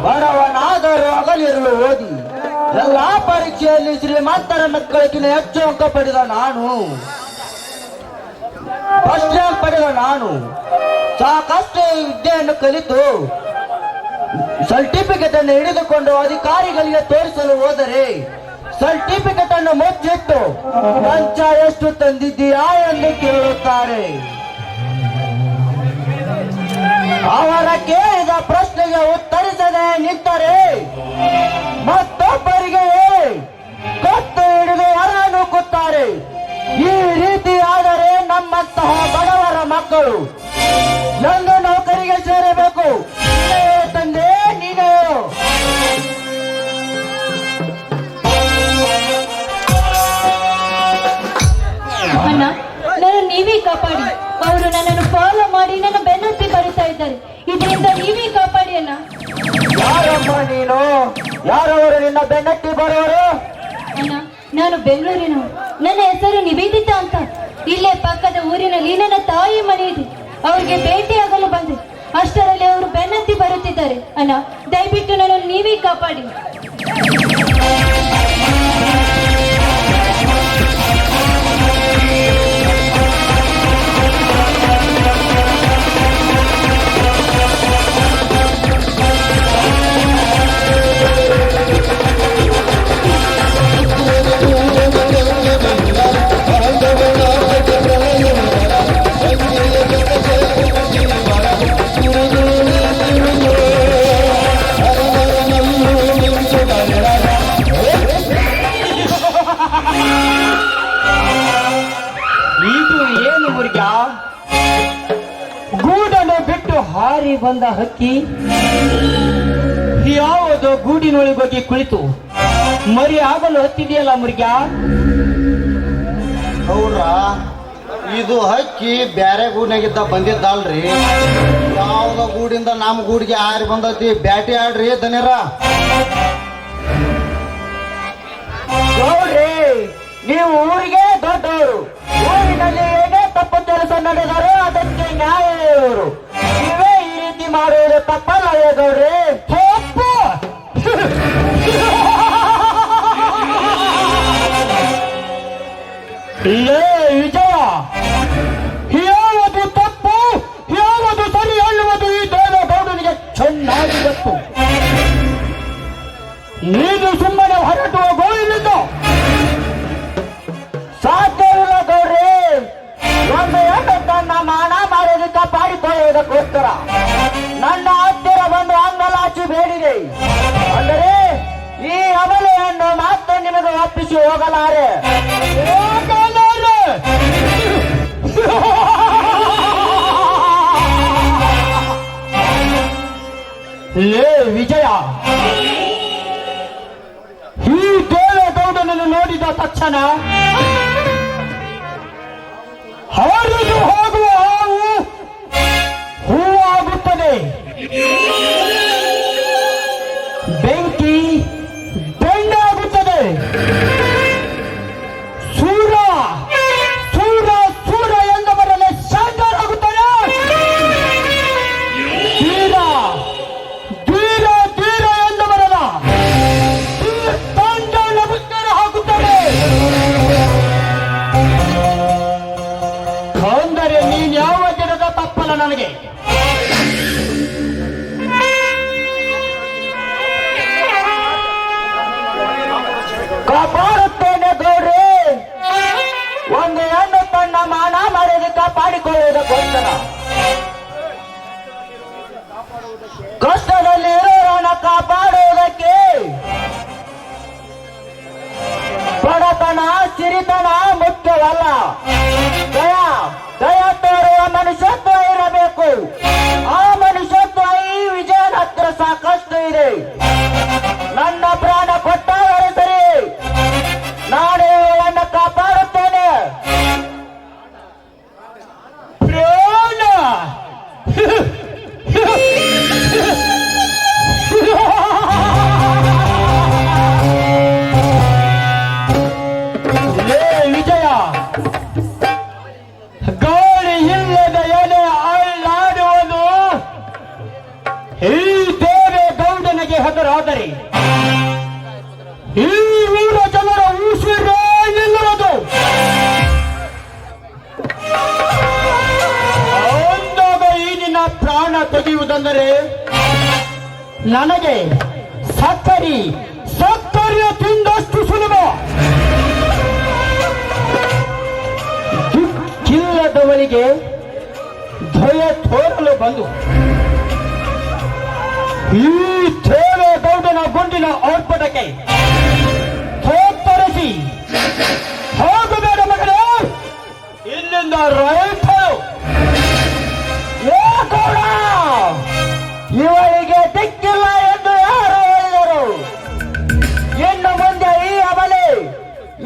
ಬಡವನಾದರೂ ಹಗಲಿರಲು ಓದಿ ಎಲ್ಲಾ ಪರೀಕ್ಷೆಯಲ್ಲಿ ಶ್ರೀಮಂತರ ಮಕ್ಕಳಿಗಿಂತ ಹೆಚ್ಚು ಅಂಕ ಪಡೆದ ನಾನು, ಫಸ್ಟ್ ರ್ಯಾಂಕ್ ಪಡೆದ ನಾನು ಸಾಕಷ್ಟು ವಿದ್ಯೆಯನ್ನು ಕಲಿತು ಸರ್ಟಿಫಿಕೇಟ್ ಅನ್ನು ಹಿಡಿದುಕೊಂಡು ಅಧಿಕಾರಿಗಳಿಗೆ ತೋರಿಸಲು ಹೋದರೆ ಸರ್ಟಿಫಿಕೇಟ್ ಅನ್ನು ಮುಚ್ಚಿಟ್ಟು ಲಂಚ ಎಷ್ಟು ತಂದಿದ್ದೀಯಾ ಎಂದು ಕೇಳುತ್ತಾರೆ. ಅವರ ಕೇಳಿದ ಪ್ರಶ್ನೆಗೆ ಉತ್ತರಿಸದೆ ನಿಂತರೆ ಮತ್ತೊಬ್ಬರಿಗೆ ಕತ್ತು ಹಿಡಿದು ಹೊರ ನೂಕುತ್ತಾರೆ. ಈ ರೀತಿ ಆದರೆ ನಮ್ಮಂತಹ ಬಡವರ ಮಕ್ಕಳು ಒಂದು ನೌಕರಿಗೆ ಸೇರಬೇಕು. ತಂದೆ ನೀನು ಅಣ್ಣ, ನನ್ನ ನೀವೇ ಕಾಪಾಡಿ. ಅವರು ನನ್ನನ್ನು ಫಾಲೋ ಮಾಡಿ ನನ್ನ ಬೆನ್ನತ್ತಿ ಬರುತ್ತಾ ಇದ್ದಾರೆ. ಇದರಿಂದ ನೀವೇ ಕಾಪಾಡಿ ಅಣ್ಣ. ಯಾರಮ್ಮ ನೀನು? ಯಾರವರು ನಿನ್ನ ಬೆನ್ನತ್ತಿ ಬರೋರು? ಅಣ್ಣ, ನಾನು ಬೆಂಗಳೂರಿನ, ನನ್ನ ಹೆಸರು ನಿವೇದಿತಾ ಅಂತ. ಇಲ್ಲೇ ಪಕ್ಕದ ಊರಿನಲ್ಲಿ ನನ್ನ ತಾಯಿ ಮನೆ ಇದೆ. ಅವ್ರಿಗೆ ಭೇಟಿಯಾಗಲು ಬಂದೆ. ಅಷ್ಟರಲ್ಲಿ ಅವರು ಬೆನ್ನತ್ತಿ ಬರುತ್ತಿದ್ದಾರೆ. ಅಣ್ಣ, ದಯವಿಟ್ಟು ನನ್ನನ್ನು ನೀವೇ ಕಾಪಾಡಿ. ಗೂಡನ್ನು ಬಿಟ್ಟು ಹಾರಿ ಬಂದ ಹಕ್ಕಿ ಯಾವುದೋ ಗೂಡಿನೊಳಗೋಗಿ ಕುಳಿತು ಮರಿ ಆಗಲು ಹತ್ತಿದೆಯಲ್ಲ ಮುರ್ಗ್ಯ. ಹೌದ್ರ, ಇದು ಹಕ್ಕಿ ಬ್ಯಾರೆ ಗೂಡಿನಾಗಿದ್ದ ಬಂದಿದ್ದಲ್ರಿ. ಯಾವ್ದ ಗೂಡಿಂದ ನಮ್ಮ ಗೂಡಿಗೆ ಹಾರಿ ಬಂದೈತಿ. ಬ್ಯಾಟಿ ಆಡ್ರಿ ದನಿರ. ನೋಡ್ರಿ, ನೀವು ಊರಿಗೆ ದೊಡ್ಡವರು. ಊರಿನಲ್ಲಿ ಏನೇ ತಪ್ಪು ಕೆಲಸ ನಡೆದರೂ ಅದಕ್ಕೆ ನ್ಯಾಯ ಇವರು. ನೀವೇ ಈ ರೀತಿ ಮಾಡುವುದು ತಪ್ಪಲ್ಲ ಗೌಡ್ರಿ. ತಪ್ಪು ಲೇ ವಿಜಯ, ಯಾವುದು ತಪ್ಪು ಯಾವುದು ಸರಿ ಹೇಳುವುದು ಈ ದೇವೇಗೌಡನಿಗೆ ಚೆನ್ನಾಗಿ ಗೊತ್ತು. ನೀನು ಸುಮ್ಮನೆ ಹೊರಟು ಹೋಗೋ ಇಲ್ಲಿಂದ. ಸಾಧ್ಯವಿಲ್ಲ ಗೌಡ್ರಿ. ಒಂದು ಹೆಣ್ಣು ತನ್ನ ಮಾನ ಮಾಡೋದಕ್ಕೆ ಕಾಪಾಡಿಕೊಳ್ಳುವುದಕ್ಕೋಸ್ಕರ ನನ್ನ ಹತ್ತಿರ ಬಂದು ಅಂಗಲಾಚಿ ಬೇಡಿದೆ. ಅಂದರೆ ಈ ಅಮಲೆಯನ್ನು ಮಾತ್ರ ನಿಮಗೆ ಒಪ್ಪಿಸಿ ಹೋಗಲಾರೆ. ಲೇ ವಿಜಯ, ಈ ದೇವೇಗೌಡನನ್ನು ನೋಡಿದ ತಕ್ಷಣ ಹರಿದು ಹೋಗುವ ಹಾವು ಹೂವಾಗುತ್ತದೆ. ಬೆಂಕಿ ಬೆಣ್ಣಾಗುತ್ತದೆ. ಸೂರ ಸೂರ ಸೂರ ಎಂದವರಲ್ಲೇ ಶಾಂತರಾಗುತ್ತದೆ. ಧೀರ ಧೀರ ಧೀರ ಎಂದವರಲ್ಲ ತಾಂಡವ ಬುದ್ಧರ ಹಾಕುತ್ತದೆ. ಅಂದರೆ ನೀನ್ ಯಾವ ಗಿಡದ ತಪ್ಪಲ್ಲ ನನಗೆ. ಕಾಪಾಡುತ್ತೇನೆ ಗೌಡ್ರಿ. ಒಂದು ಹೆಣ್ಣು ತನ್ನ ಮಾನ ಮರ್ಯಾದೆ ಕಾಪಾಡಿಕೊಳ್ಳುವುದಕ್ಕೋಸ್ಕರ ಕಷ್ಟದಲ್ಲಿ ಇರೋರನ್ನ ಕಾಪಾಡುವುದಕ್ಕೆ ಬಡತನ ಸಿರಿತನ ಮುಖ್ಯವಲ್ಲ. ದಯ ತೋರುವ ಮನುಷ್ಯತ್ವ ಇರಬೇಕು. ಆ ಮನುಷ್ಯತ್ವ ಈ ವಿಜಯನ ಹತ್ರ ಸಾಕಷ್ಟು ಇದೆ. ನನ್ನ ಪ್ರಾಣ ಕೊಟ್ಟಾದರೆ ಸರಿ, ನಾನು ಇವಳನ್ನು ಕಾಪಾಡುತ್ತೇನೆ. ಪ್ರಾಣ ಲೇ ವಿಜಯ, ಆದರೆ ಈ ಊರ ಜನರ ಉಸಿರೇ ನಿಲ್ಲುವುದು. ಅಂದಾಗ ಈ ನಿನ್ನ ಪ್ರಾಣ ತೆಗೆಯುವುದೆಂದರೆ ನನಗೆ ಸಕ್ಕರೆಯ ತಿಂದಷ್ಟು ಸುಲಭ. ದಿಕ್ಕಿಲ್ಲದವಳಿಗೆ ದಯ ತೋರಲು ಬಂದು ಈ ದೇವೇಗೌಡನ ಗುಂಡಿನ ಔಟ್ಪಟಕ್ಕೆ ತೋರಿಸಿ ಹೋಗಬೇಡ ಮಗನೇ, ಇಲ್ಲಿಂದ ರೈಟ್ ಏ ಗೌಡ, ಇವಳಿಗೆ ದಿಕ್ಕಿಲ್ಲ ಎಂದು ಯಾರು ಹೇಳಿದರು? ಇನ್ನು ಮುಂದೆ ಈ ಅಬಲೆ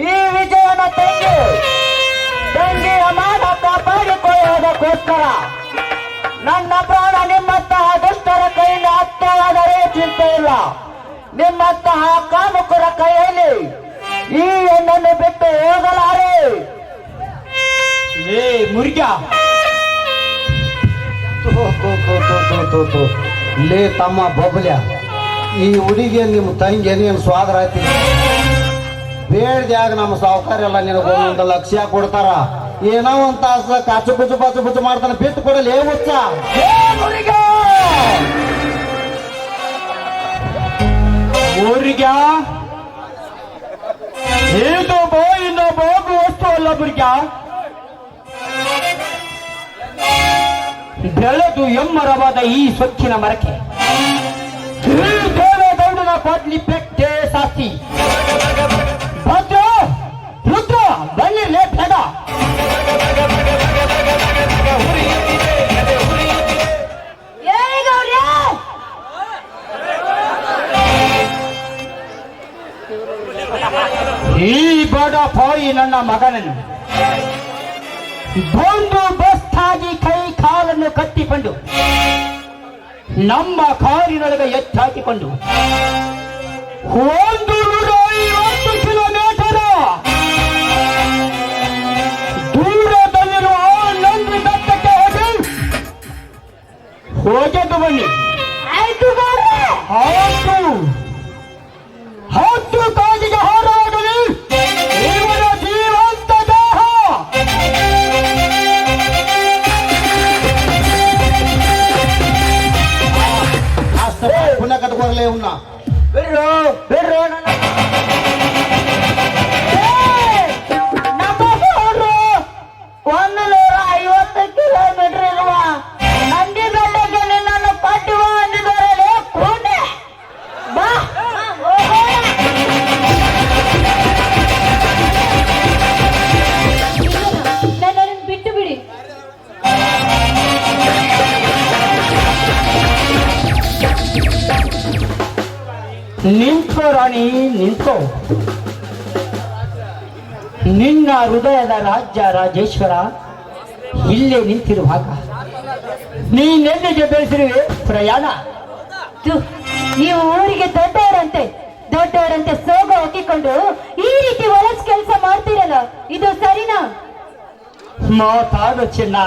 ಈ ವಿಜಯನ ತಂಗಿಯ ಮಾನ ಕಾಪಾಡಿಕೊಳ್ಳುವುದಕ್ಕೋಸ್ಕರ ನನ್ನ ಪ್ರಾಣ ನಿಮ್ಮಂತಹ ದುಷ್ಟರ ಕೈಯಿಂದ ಹತ್ಯೆಯಾದರೆ ಚಿಂತೆ ಇಲ್ಲ. ನಿಮ್ಮಂತಹ ಕಾಮುಕರ ಕೈಯಲ್ಲಿ ಈ ಹೆಣ್ಣನ್ನು ಬಿಟ್ಟು ಹೋಗಲಾರೆ. ಲೇ ಮುರುಗ, ಲೇ ತಮ್ಮ ಬೊಬ್ಲ್ಯ, ಈ ಹುಡುಗಿಯ ನಿಮ್ಮ ತಂಗಿ ನೀನು ಸ್ವಾಗರ ಆಯ್ತಿ. ಬೇಡ್ದ್ಯಾಗ ನಮ್ಮ ಸಾವುಕಾರ ಎಲ್ಲ ನಿನಗೆ ಒಂದೊಂದು ಲಕ್ಷ್ಯ ಕೊಡ್ತಾರ. ಏನೋ ಒಂದ್ ತಾಸ ಕಾಚು ಬುಚ್ಚು ಮಾಡ್ತಾನೆ, ಬಿಟ್ಟು ಕೊಡಲಿ ಏ ಹುಚ್ಚ. ಮುರುಗ, ಇದು ಬಾಯಿಂದ ಬಾಗು ವಸ್ತು ಅಲ್ಲ ಮುರುಗ. ಬೆಳೆದು ಎಮ್ಮರವಾದ ಈ ಸೊಕ್ಕಿನ ಮರಕ್ಕೆ ಈ ದೇವೇಗೌಡನ ಬಾಟ್ಲಿ ಪೆಟ್ಟೆ ಸಾಕ್ಷಿ. ಭದ್ರ ರುದ್ರ ಬನ್ನಿರ್ಲೇ ಬೇಗ. ಈ ಬಡ ಪಾಯಿ ನನ್ನ ಮಗನನ್ನು ಬಂದು ಬಸ್ತಾಗಿ ಕೈ ಕಾಲನ್ನು ಕಟ್ಟಿಕೊಂಡು ನಮ್ಮ ಕಾರಿನೊಳಗೆ ಎತ್ತಾಕಿಕೊಂಡು 150 ಕಿಲೋಮೀಟರ್ ದೂರದಲ್ಲಿರುವ ನಂದಿ ಬೆಟ್ಟಕ್ಕೆ ಹೋಗೆದ್ದು ಬನ್ನಿ. ಹತ್ತು ಕಾಜಿಗೆ ಹಾರಾಗಲಿ ಇವನ ಜೀವಂತ ದೇಹ. ಪುನಃ ಕಟ್ಕೊರ್ಲೆ ಉನ್ನ ಬಿಡ್ರು ಬಿಡ್ರು ನಮ್ಮ 150 ಕಿಲೋಮೀಟರ್ ಇರುವ ನಂದಿ ಬೆಟ್ಟಕ್ಕೆ ನಿನ್ನನ್ನು ಪಟ್ಟುವ ಅಂದಿದ್ದಾರೆ. ಕೋಣೆ ಬಾ, ನನ್ನನ್ನು ಬಿಟ್ಟು ಬಿಡಿ. ನಿಂತ್ಕೋ ರಾಣಿ, ನಿಂತ್ಕೋ. ನಿನ್ನ ಹೃದಯದ ರಾಜ್ಯ ರಾಜೇಶ್ವರ ಇಲ್ಲೇ ನಿಂತಿರುವಾಗ ನೀನೆಲ್ಲಿಗೆ ಬೆಳೆಸಿರುವೆ ಪ್ರಯಾಣ? ನೀವು ಊರಿಗೆ ದೊಡ್ಡವರಂತೆ ಸೋಗ ಹಾಕಿಕೊಂಡು ಈ ರೀತಿ ಹೊಲಸ್ ಕೆಲಸ ಮಾಡ್ತೀರಲ್ಲ, ಇದು ಸರಿನಾ? ಮಾತಾಡು ಚಿನ್ನ.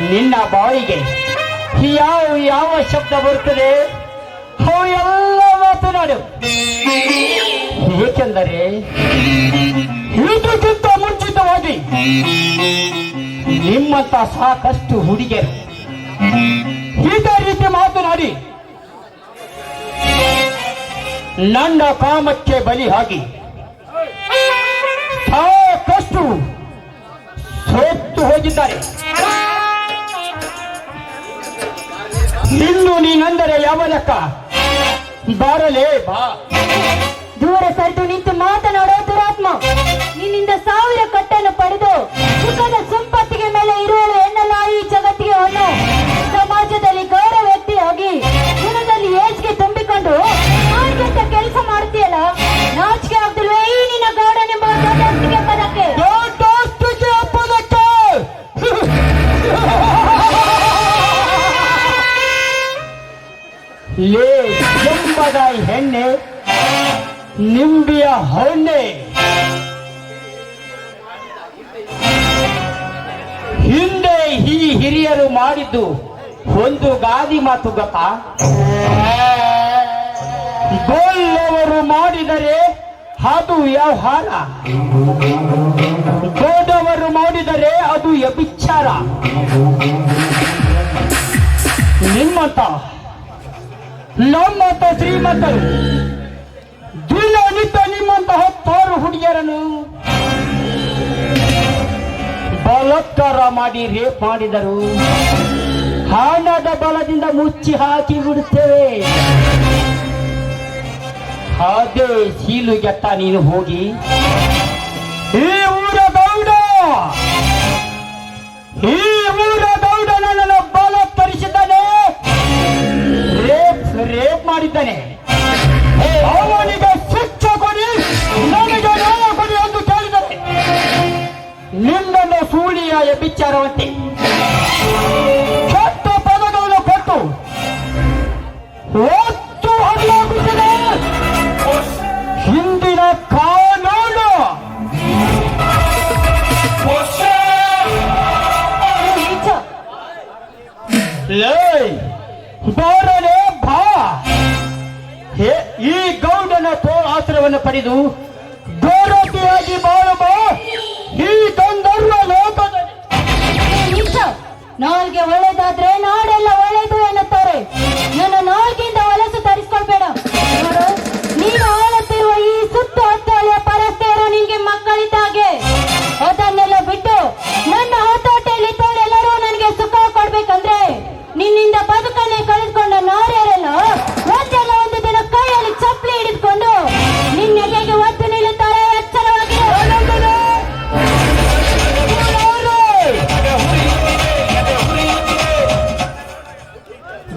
ನಿನ್ನ ಬಾಯಿಗೆ ಯಾವ ಶಬ್ದ ಬರುತ್ತದೆ ಅವು ಎಲ್ಲ ಮಾತನಾಡು. ಏಕೆಂದರೆ ಇದಕ್ಕಿಂತ ಮುಂಚಿತವಾಗಿ ನಿಮ್ಮಂತ ಸಾಕಷ್ಟು ಹುಡುಗಿಯರು ಇದೇ ರೀತಿ ಮಾತನಾಡಿ ನನ್ನ ಕಾಮಕ್ಕೆ ಬಲಿಯಾಗಿ ಸಾಕಷ್ಟು ಸೋತು ಹೋಗಿದ್ದಾರೆ. ಇನ್ನು ನೀನೆಂದರೆ ಯಾವ ಲೆಕ್ಕ? ಬಾರಲೇ ಬಾ. ದೂರ ಸರಿದು ನಿಂತು ಮಾತನಾಡೋ ದುರಾತ್ಮ, ನಿನ್ನಿಂದ 1000 ಕಟ್ಟನ್ನು ಪಡೆದು ಸುಖದ ಸಂಪತ್ತಿಗೆ ಮೇಲೆ ಇರುವಳು ಎನ್ನಲ್ಲ ಈ ಜಗತ್ತಿಗೆ ಹೊನ್ನು. ಸಮಾಜದಲ್ಲಿ ಗೌರವ ವ್ಯಕ್ತಿಯಾಗಿ ಗುಣದಲ್ಲಿ ಏಜ್ಗೆ ತುಂಬಿಕೊಂಡು ಆರ್ಗೆಂತ ಕೆಲಸ ಮಾಡ್ತೀಯಲ್ಲ, ನಾಚಿಕೆ ಆಗ್ತಿಲ್ವೇ ಈ ನಿನ್ನ ಗೌಡನೆಂಬ ದೊಡ್ಡಸ್ತಿಗೆ ಪದಕ್ಕೆ? ಲೇ ಎಂಬದ ಹೆಣ್ಣೆ, ನಿಂಬಿಯ ಹೊಣ್ಣೆ, ಹಿಂದೆ ಈ ಹಿರಿಯರು ಮಾಡಿದ್ದು ಒಂದು ಗಾದಿ ಮಾತು ಗೊತ್ತಾ? ಗೊಲ್ಲವರು ಮಾಡಿದರೆ ಅದು ವ್ಯವಹಾರ, ದೊಡ್ಡವರು ಮಾಡಿದರೆ ಅದು ವ್ಯಭಿಚಾರ. ನಿಮ್ಮಂತ ನಮ್ಮಂತ ಶ್ರೀಮಂತರು ದಿನನಿತ್ಯ ನಿಮ್ಮಂತಹ 10 ಹುಡುಗಿಯರನ್ನು ಬಲಾತ್ಕಾರ ಮಾಡಿ ರೇಪ್ ಮಾಡಿದರು. ಹಣದ ಬಲದಿಂದ ಮುಚ್ಚಿ ಹಾಕಿ ಬಿಡುತ್ತೇವೆ. ಅದೇ ಸೀಲುಗೆಟ್ಟ ನೀನು ಹೋಗಿ ಈ ಊರ ಗೌಡ ನನ್ನನ್ನು ಬಲಾತ್ಕರಿಸಿದ್ದಾನೆ, ರೇಪ್ ಮಾಡಿದ್ದಾನೆ, ಅವನಿಗೆ ಶಿಕ್ಷೆ ಕೊಡಿ, ನನಗೆ ನ್ಯಾಯ ಕೊಡಿ ಎಂದು ಕೇಳಿದರೆ ನಿನ್ನನ್ನು ಸೂಳಿಯ ವ್ಯಭಿಚಾರವಂತೆ ಕೆಟ್ಟ ಪದಗಳನ್ನು ಕೊಟ್ಟು ಒತ್ತು ಹಲ್ಲಾಗುತ್ತದೆ. ಹಿಂದಿನ ಕಾನೂನು. ಬಾರನೆ ಬಾ. ಈ ಗೌಡನ ಆಶ್ರಯವನ್ನು ಪಡೆದು ಗೌರವತೆಯಾಗಿ ಬಾಳುವ ಈ ಗಂಧರ್ವ ಲೋಕದಲ್ಲಿ. ನಾಲ್ಗೆ ಒಳ್ಳೇದಾದ್ರೆ ನಾಡೆಲ್ಲ ಒಳ್ಳೇದು ಎನ್ನುತ್ತಾರೆ. ನನ್ನ ನಾಲ್ಗಿಂದ ಹೊಲಸು ತರಿಸ್ಕೊಳ್ಬೇಡ. ನೀನು ಆಳುತ್ತಿರುವ ಈ ಸುತ್ತ ಹತ್ತಳಿಯ ಪರಸ್ತೆಯರು ನಿನ್ಗೆ ಮಕ್ಕಳಿದ್ದಾಗೆ. ಅದನ್ನೆಲ್ಲ ಬಿಟ್ಟು ನನ್ನ ಹತೋಟಿಯಲ್ಲಿ ಎಲ್ಲರೂ ನನಗೆ ಸುಖ ಕೊಡ್ಬೇಕಂದ್ರೆ ನಿನ್ನಿಂದ ಬದುಕನ್ನೇ ಕಳೆದುಕೊಂಡ ನಾರ್ಯರೆಲ್ಲ ಒಂದೆಲ್ಲ ಒಂದು ದಿನ ಕೈಯಲ್ಲಿ ಚಪ್ಪಲಿ ಹಿಡಿದುಕೊಂಡು ನಿನ್ನೆಗೆ ಒತ್ತು ನಿಲ್ಲುತ್ತಾರೆ. ಎಚ್ಚರವಾಗಿ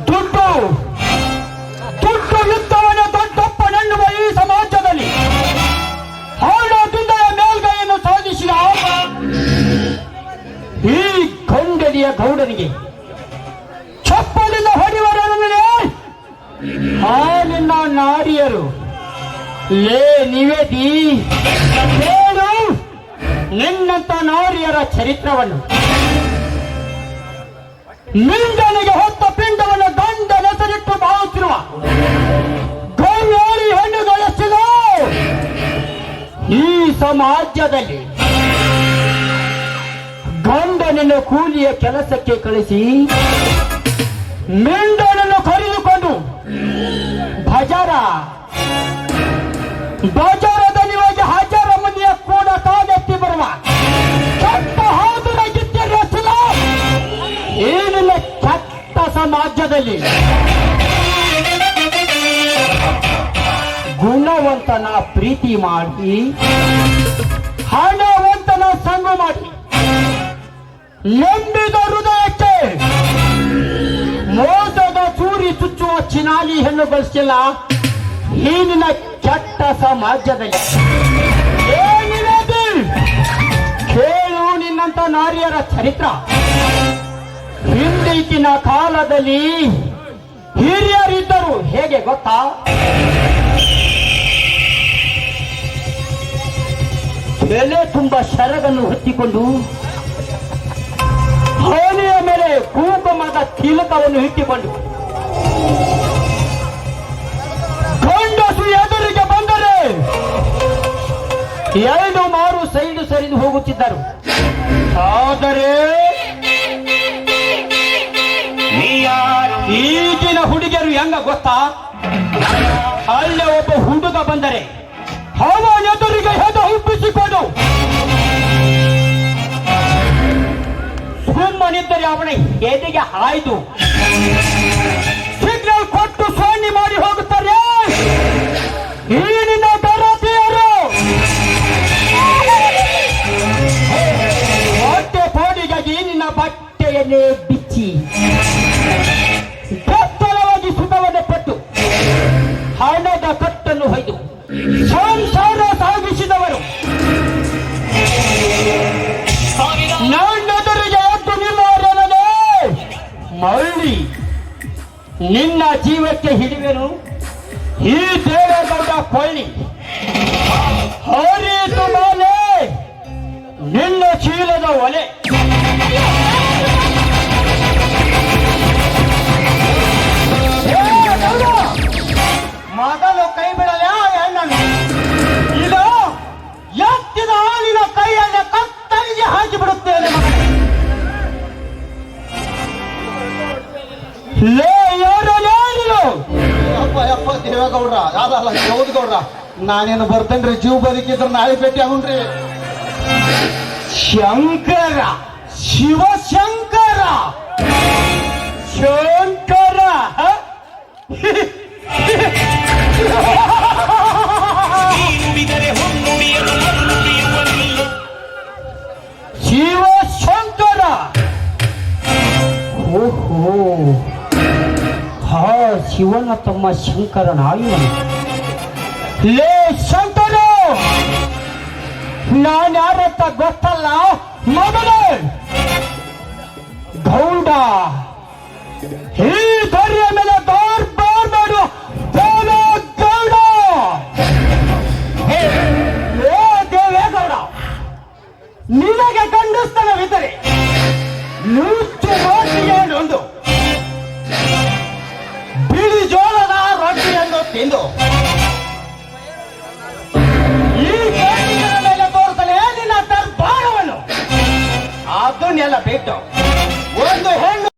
ದುಡ್ಡು ಯುದ್ಧವನ್ನು ದೊಡ್ಡಪ್ಪನೆನ್ನುವ ಈ ಸಮಾಜದಲ್ಲಿ ಹಣದಿಂದ ಮೇಲ್ಗೈಯನ್ನು ಸಾಧಿಸಿದ ಈ ಗೊಂಡಲಿಯ ಗೌಡನಿಗೆ ಚಪ್ಪಲಿಂದ ಹೊಡೆಯುವರೇ ಹಾಲಿನ ನಾರಿಯರು. ಲೇ ನಿವೇದಿ, ಹೇಳು ನಿನ್ನಂತ ನಾರಿಯರ ಚರಿತ್ರವನ್ನು. ಮಿಂಡನಿಗೆ ಹೊತ್ತ ಪಿಂಡವನ್ನು ಗಂಡ ನೆಸರಿಟ್ಟು ಬಾಳುತ್ತಿರುವ ಗೌರಿ ಹೆಣ್ಣುಗಳೆಷ್ಟಿದ ಈ ಸಮಾಜದಲ್ಲಿ. ಗಂಡನನ್ನು ಕೂಲಿಯ ಕೆಲಸಕ್ಕೆ ಕಳಿಸಿ ಮಿಂಡನನ್ನು ಕರೆದುಕೊಂಡು ಬಜಾರದಲ್ಲಿ ಹೋಗಿ 1000 ಮಂದಿಯ ಕೂಡ ಕಾಲೆತ್ತಿ ಬರುವ ಕೆಟ್ಟ ಹಾದುರ ಗಿತ್ತಿರಲಿಲ್ಲ ಏನಿಲ್ಲ ಕೆಟ್ಟ ಸಮಾಜದಲ್ಲಿ. ಗುಣವಂತನ ಪ್ರೀತಿ ಮಾಡಿ ಹಣವಂತನ ಸಂಗ ಮಾಡಿ ನಂಬಿದ ಹೃದಯಕ್ಕೆ ಮೋಸದ ಚೂರಿ ಚುಚ್ಚುವ ಚಿನಾಲಿ ಹೆಣ್ಣು ಬಳಸಿಲ್ಲ ಈಗಿನ ಕೆಟ್ಟ ಸಮಾಜದಲ್ಲಿ. ಏನಿದೆ ಕೇಳು ನಿನ್ನಂತ ನಾರಿಯರ ಚರಿತ್ರ. ಹಿಂದಿನ ಕಾಲದಲ್ಲಿ ಹಿರಿಯರಿದ್ದರು. ಹೇಗೆ ಗೊತ್ತಾ? ಬೆಲೆ ತುಂಬ ಶರಗನ್ನು ಹೊತ್ತಿಕೊಂಡು ಹಣೆಯ ಮೇಲೆ ಕುಂಕುಮದ ತಿಲಕವನ್ನು ಇಟ್ಟುಕೊಂಡು ಗಂಡಸು ಎದುರಿಗೆ ಬಂದರೆ 2 ಮಾರು ಸೈಡು ಸರಿದು ಹೋಗುತ್ತಿದ್ದರು. ಆದರೆ ಈಗಿನ ಹುಡುಗಿಯರು ಹೆಂಗ ಗೊತ್ತಾ? ಅಲ್ಲೇ ಒಬ್ಬ ಹುಡುಗ ಬಂದರೆ ಅವನ ಎದುರಿಗೆ ಹೆದ ಹುಬ್ಬಿಸಿಕೊಂಡು ಸುಮ್ಮನಿದ್ದರೆ ಅವನ ಎದೆಗೆ ಹಾಯ್ದು ಸಿಗ್ನಲ್ ಕೊಟ್ಟು ಸೋಣಿ ಮಾಡಿ ಹೋಗುತ್ತಾರೆ. ಈಗಿನ ದರತಿಯರು ಹೊಟ್ಟೆ ಪೋಡಿಗಾಗಿ ನಿನ್ನ ಬಟ್ಟೆಯನ್ನೇ ಬಿಚ್ಚಿ ಬೆತ್ತಲವಾಗಿ ಸುಖವನ್ನು ಪಟ್ಟು ಹಣದ ಕಟ್ಟನ್ನು ಹೊಯ್ದು ಸಂಸಾರ ಸಾಗಿಸಿದವರು ನನ್ನೆದುರಿಗೆ ಎದ್ದು ನಿಲ್ಲವರೇ ಮಳ್ಳಿ ನಿನ್ನ ಜೀವಕ್ಕೆ ಹಿಡಿವೆನು ಈ ದೇವೇಗೌಡ ಕೊಳ್ಳಿ ಹರಿತು ಮಾಲೆ ನಿನ್ನ ಚೀಲದ ಒಲೆ. ಅಲ್ಲ ಹೌದು ಗೌಡ್ರ, ನಾನೇನು ಬರ್ತೇನ್ರಿ. ಜೀವ ಬದುಕಿದ್ರ ನಾಳೆ ಭೇಟಿ ಆಗುಣ್ರಿ. ಶಂಕರ, ಶಿವಶಂಕರ, ಶಂಕರ. ಶಿವಶಂಕರ. ಓಹೋ, ಹಾ, ಶಿವನ ತಮ್ಮ ಶಂಕರನ ಇವನು. ಲೇ ಶಂಕರ, ನಾನು ಯಾರತ್ತ ಗೊತ್ತಲ್ಲ ಮೊದಲೇ ಗೌಡ. ಈ ದೊರೆಯ ಮೇಲೆ ದೌರ್ಬಾರ್ ಮಾಡುವ ಗೌಡ. ಏ ದೇವೇಗೌಡ, ನಿನಗೆ ಗಂಡಸ್ತನವಿದ್ದರೆ ನುಚ್ಚು ರೋಟಿಯನ್ನು ಬಿಳಿ ಜೋಳದ ರೊಟ್ಟಿಯನ್ನು ತಿಂದು ಈ ಗಂಡಿನ ಮೇಲೆ ತೋರಿಸಲೇ ನಿನ್ನ ದರ್ಬಾರವನ್ನು. ಅದನ್ನೆಲ್ಲ ಬಿಟ್ಟು ಒಂದು ಹೆಣ್ಣು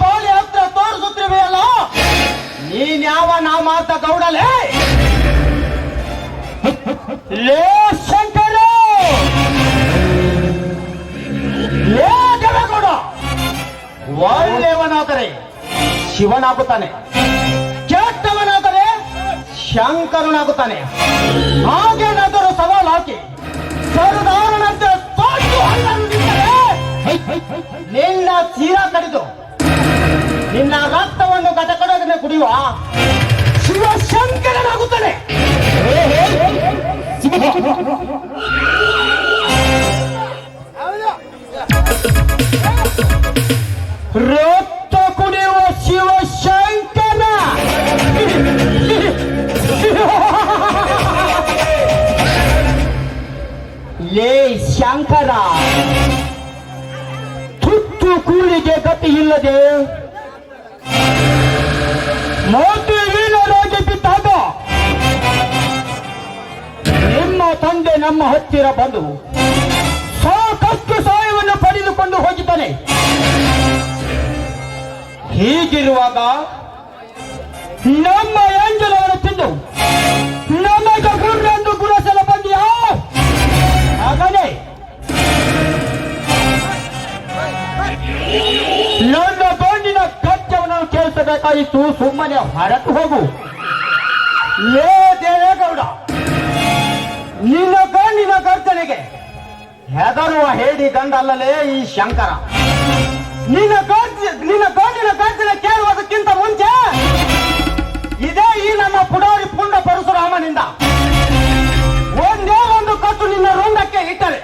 ಬಾಳಿ ಹತ್ರ ತೋರಿಸುತ್ತಿರುವೆಯಲ್ಲ, ನೀನ್ ಯಾವ ನಾ ಮಾತ ಗೌಡಲೇ? ಲೇ ಶಂಕರ, ಲೇ ದೇವೇಗೌಡ, ಒಳ್ಳೆಯವನಾದರೆ ಶಿವನಾಗುತ್ತಾನೆ, ಕೆಟ್ಟವನಾದರೆ ಶಂಕರನಾಗುತ್ತಾನೆ. ಹಾಗೇನಾದರೂ ಸವಾಲು ಹಾಕಿ ಸರ್ದಾರನಂತೆ ತೊಟ್ಟು ಹಲ್ಲಂದಿದ್ದರೆ ನಿನ್ನ ತೀರ ಕಡಿದು ನಿನ್ನ ರಕ್ತವನ್ನು ಘಟಕಡೋದನ್ನೇ ಕುಡಿಯುವ ಶಿವಶಂಕರನಾಗುತ್ತಾನೆ. ರಕ್ತ ಕುಡಿಯುವ ಶಿವಶಂಕರ. ಲೇ ಶಂಕರ, ತುತ್ತು ಕೂಲಿಗೆ ಗತಿ ಇಲ್ಲದೆ ಮೋದಿ ವೀರರಾಗಿ ಬಿದ್ದಾಗ ನಿಮ್ಮ ತಂದೆ ನಮ್ಮ ಹತ್ತಿರ ಬಂದು ಸಾಕಷ್ಟು ಸಹಾಯವನ್ನು ಪಡೆದುಕೊಂಡು ಹೋಗಿದ್ದಾನೆ. ಹೀಗಿರುವಾಗ ನಮ್ಮ ಎಂಜಲವನ್ನು ತಿಂದು ನಮಗೆ ಗುರ್ರೆಂದು ಗುರಸಲು ಬಂದಿಯಾ? ಹಾಗಲೇ ನನ್ನ ಗಂಡಿನ ಗಚ್ಚವನ್ನು ಕೇಳಿಸಬೇಕಾಯಿತು. ಸುಮ್ಮನೆ ಹೊರಟು ಹೋಗು. ಲೇ ದೇವೇಗೌಡ, ನಿನ್ನ ಗಂಡಿನ ಗರ್ಜನೆಗೆ ಹೆದರುವ ಹೇಡಿ ಗಂಡ ಅಲ್ಲಲೇ ಈ ಶಂಕರ. ನಿನ್ನ ಗಂಡಿನ ಗರ್ಜನೆ ಕೇಳುವುದಕ್ಕಿಂತ ಮುಂಚೆ ಇದೇ ಈ ನಮ್ಮ ಪುಡಾರಿ ಪುಂಡ ಪರಶುರಾಮನಿಂದ ಒಂದೇ ಒಂದು ಕತ್ತು ನಿನ್ನ ರುಂಡಕ್ಕೆ ಇಟ್ಟರೆ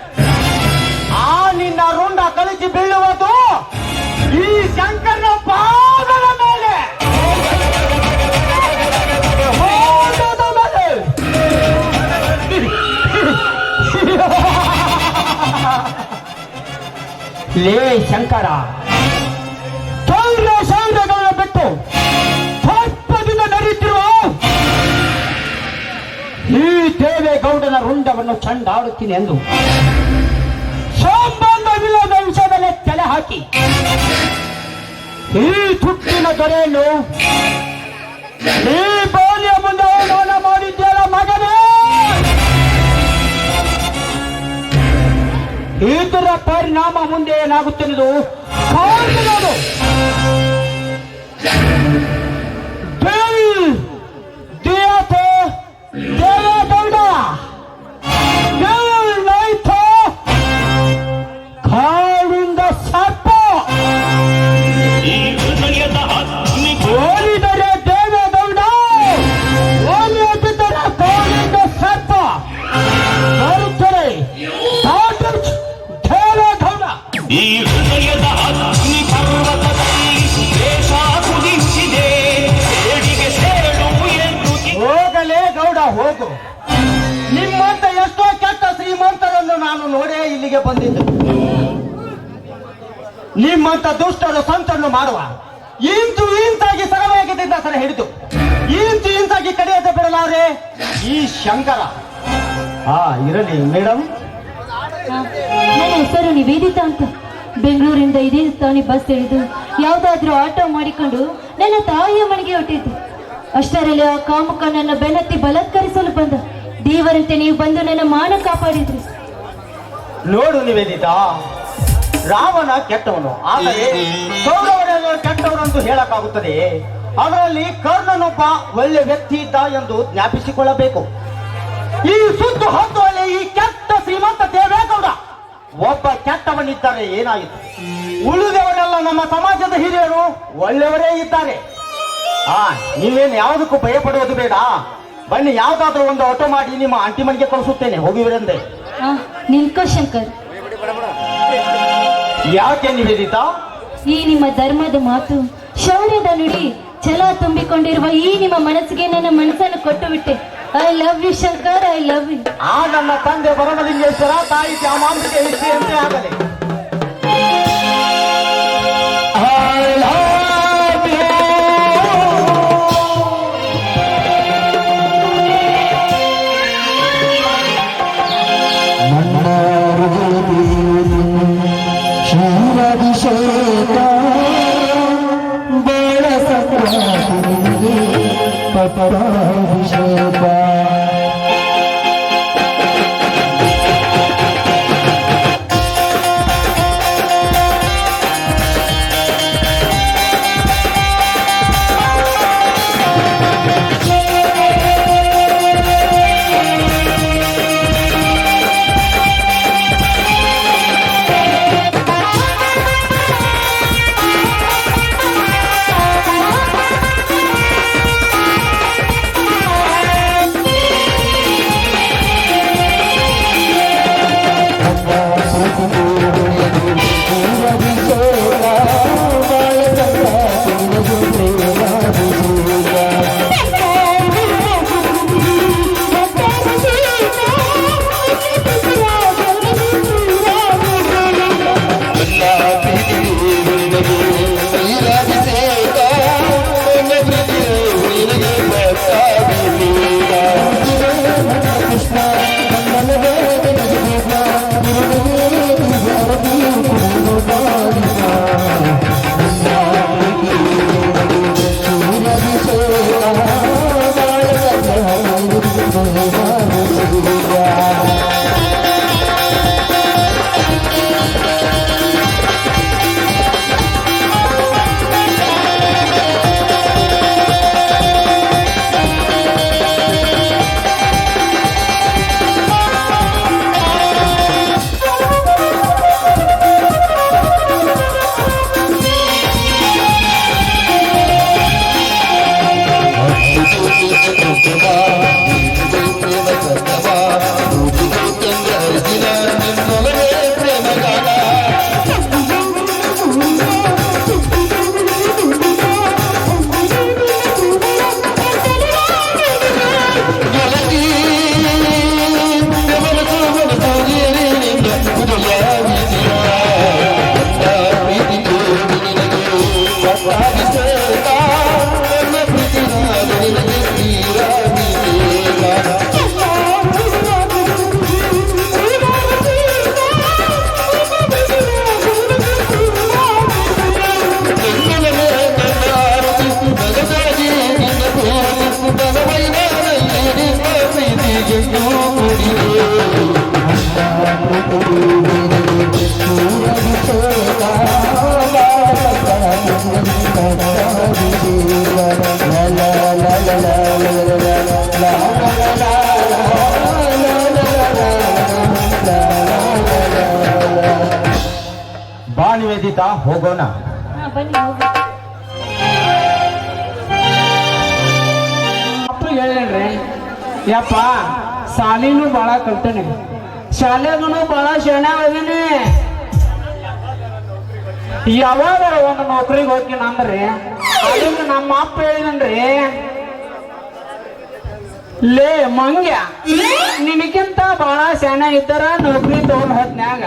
ಆ ನಿನ್ನ ರುಂಡ ಕಲಿಸಿ ಬೀಳುವುದು ಈ ಶಂಕರನ ಪಾದದ ಮೇಲೆ. ಲೇ ಶಂಕರ, ಸೌರ್ಯಗಳನ್ನು ಬಿಟ್ಟು ತಪ್ಪದಿಂದ ನಡೀತಿರುವ ಈ ದೇವೇಗೌಡನ ರುಂಡವನ್ನು ಚಂಡಾಡುತ್ತೀನಿ ಎಂದು ಸಂಬಂಧವಿಲ್ಲದ ವಿಷಯದಲ್ಲೇ ತಲೆ ಹಾಕಿ ಈ ತುಟ್ಟಿನ ದೊರೆಯನ್ನು ಈ ಬಾಲಿಯ ಮುಂದೆ ಅವಮಾನ ಮಾಡಿದ್ಯಲ್ಲ ಮಗನೇ. ಇದರ ಪರಿಣಾಮ ಮುಂದೆ ಏನಾಗುತ್ತಿರುವುದು ಕಾಣುವುದು. ದೇವೇಗೌಡ ಕಾಳಿಂದ ಸರ್ಪ ಓಲಿದರೆ ದೇವೇಗೌಡ, ಓಲಿಯದಿದ್ದರೆ ಕಾಳಿಂದ ಸರ್ಪ ಬರುತ್ತದೆ. ದೇವೇಗೌಡ ಈ ಹೃದಯದ ಅಗ್ನಿ ಪರ್ವತದಲ್ಲಿ ದೇಶ ಕುದಿಸಿದೆ, ಸೇಡಿಗೆ ಸೇಡು ಎಂದು ಹೋಗಲೇ ಗೌಡ ಹೋಗು. ನಿಮ್ಮಂತ ಎಷ್ಟೋ ಕೆಟ್ಟ ಶ್ರೀಮಂತರನ್ನು ನಾನು ನೋಡೇ ಇಲ್ಲಿಗೆ ಬಂದಿದ್ದೆ. ನಿಮ್ಮಂತ ದುಷ್ಟರು ಸಂತನ್ನು ಮಾಡುವ ಇಂತಾಗಿ ಸರವಾಗಿದ್ದ ಸರ ಹಿಡಿದು ಇಂತಾಗಿ ಕಡಿಯದೆ ಬಿಡಲಾರೆ ಈ ಶಂಕರ. ಇರಲಿ ಮೇಡಮ್. ನನ್ನ ಹೆಸರು ನಿವೇದಿತಾ ಅಂತ. ಬೆಂಗಳೂರಿಂದ ಇದೇ ತಾನೇ ಬಸ್ ಹಿಡಿದು ಯಾವುದಾದ್ರೂ ಆಟೋ ಮಾಡಿಕೊಂಡು ನನ್ನ ತಾಯಿಯ ಮನೆಗೆ ಹೊಟ್ಟಿದ್ದು. ಅಷ್ಟರಲ್ಲಿ ಆ ಕಾಮುಕ ನನ್ನ ಬೆನ್ನತ್ತಿ ಬಲಾತ್ಕರಿಸಲು ಬಂದ. ದೇವರಂತೆ ನೀವು ಬಂದು ನನ್ನ ಮಾನ ಕಾಪಾಡಿದ್ರಿ. ನೋಡು ನಿವೇದಿತಾ, ರಾವಣ ಕೆಟ್ಟವನು, ಆದರೆ ಕೌರವನ ಕೆಟ್ಟವನಂತೂ ಹೇಳಕ್ಕಾಗುತ್ತದೆ. ಅದರಲ್ಲಿ ಕರ್ಣನೊಬ್ಬ ಒಳ್ಳೆ ವ್ಯಕ್ತಿ ಇದ್ದ ಎಂದು ಜ್ಞಾಪಿಸಿಕೊಳ್ಳಬೇಕು. ಈ ಸುತ್ತು ಹೊತ್ತುವಲ್ಲಿ ಈ ಕೆಟ್ಟ ಶ್ರೀಮಂತ ದೇವೇಗೌಡ ಒಬ್ಬ ಕೆಟ್ಟವನಿದ್ದರೆ ಏನಾಯಿತು? ಉಳಿದವರೆಲ್ಲ ನಮ್ಮ ಸಮಾಜದ ಹಿರಿಯರು ಒಳ್ಳೆಯವರೇ ಇದ್ದಾರೆ. ನೀವೇನು ಯಾವುದಕ್ಕೂ ಭಯ ಪಡುವುದು ಬೇಡ. ಬನ್ನಿ, ಯಾವ್ದಾದ್ರೂ ಒಂದು ಆಟೋ ಮಾಡಿ ನಿಮ್ಮ ಆಂಟಿ ಮನೆಗೆ ಕಳಿಸುತ್ತೇನೆ, ಹೋಗಿವರೆಂದೆ. ನಿಲ್ಕೋ ಶಂಕರ್. ಯಾಕೆ ನಿವೇದಿತಾ? ಈ ನಿಮ್ಮ ಧರ್ಮದ ಮಾತು, ಶೌರ್ಯದ ನುಡಿ, ಛಲ ತುಂಬಿಕೊಂಡಿರುವ ಈ ನಿಮ್ಮ ಮನಸ್ಸಿಗೆ ನನ್ನ ಮನಸ್ಸನ್ನು ಕೊಟ್ಟು ಬಿಟ್ಟೆ. I love you Shankar, I love you. ನನ್ನ ತಂದೆ ಬರಮಲಿಂಗೇಶ್ವರ, ತಾಯಿ ಚಾಮಾಂಬಿಕೆ ಇಷ್ಟೆಯಂತೆ ಆಗಲಿ. ಬಾ ನಿವೇದಿತಾ, ಹೋಗೋಣ. ಬನ್ನಿ ಹೋಗಿ. ಹೇಳ್ರಿ ಯಪ್ಪ, ಸಾಲಿನೂ ಬಾಳ ಕಲ್ತೇನೆ, ಶಾಲೆಗೂ ಬಾಳ ಶರಣಾಗದೀನಿ. ಯಾವಾಗ ಒಂದು ನೌಕರಿಗೆ ಹೋಗ್ತೀನಿ ಅಂದ್ರಿ, ಅದಕ್ಕೆ ನಮ್ಮ ಅಪ್ಪ ಹೇಳಿದನ್ರಿ, ಲೇ ಮಂಗ್ಯ, ನಿನಗಿಂತ ಬಾಳ ಶಾಣ ಇದ್ದಾರ ನೌಕರಿ ತಗೊಂಡ್ ಹೊತ್ನ್ಯಾಗ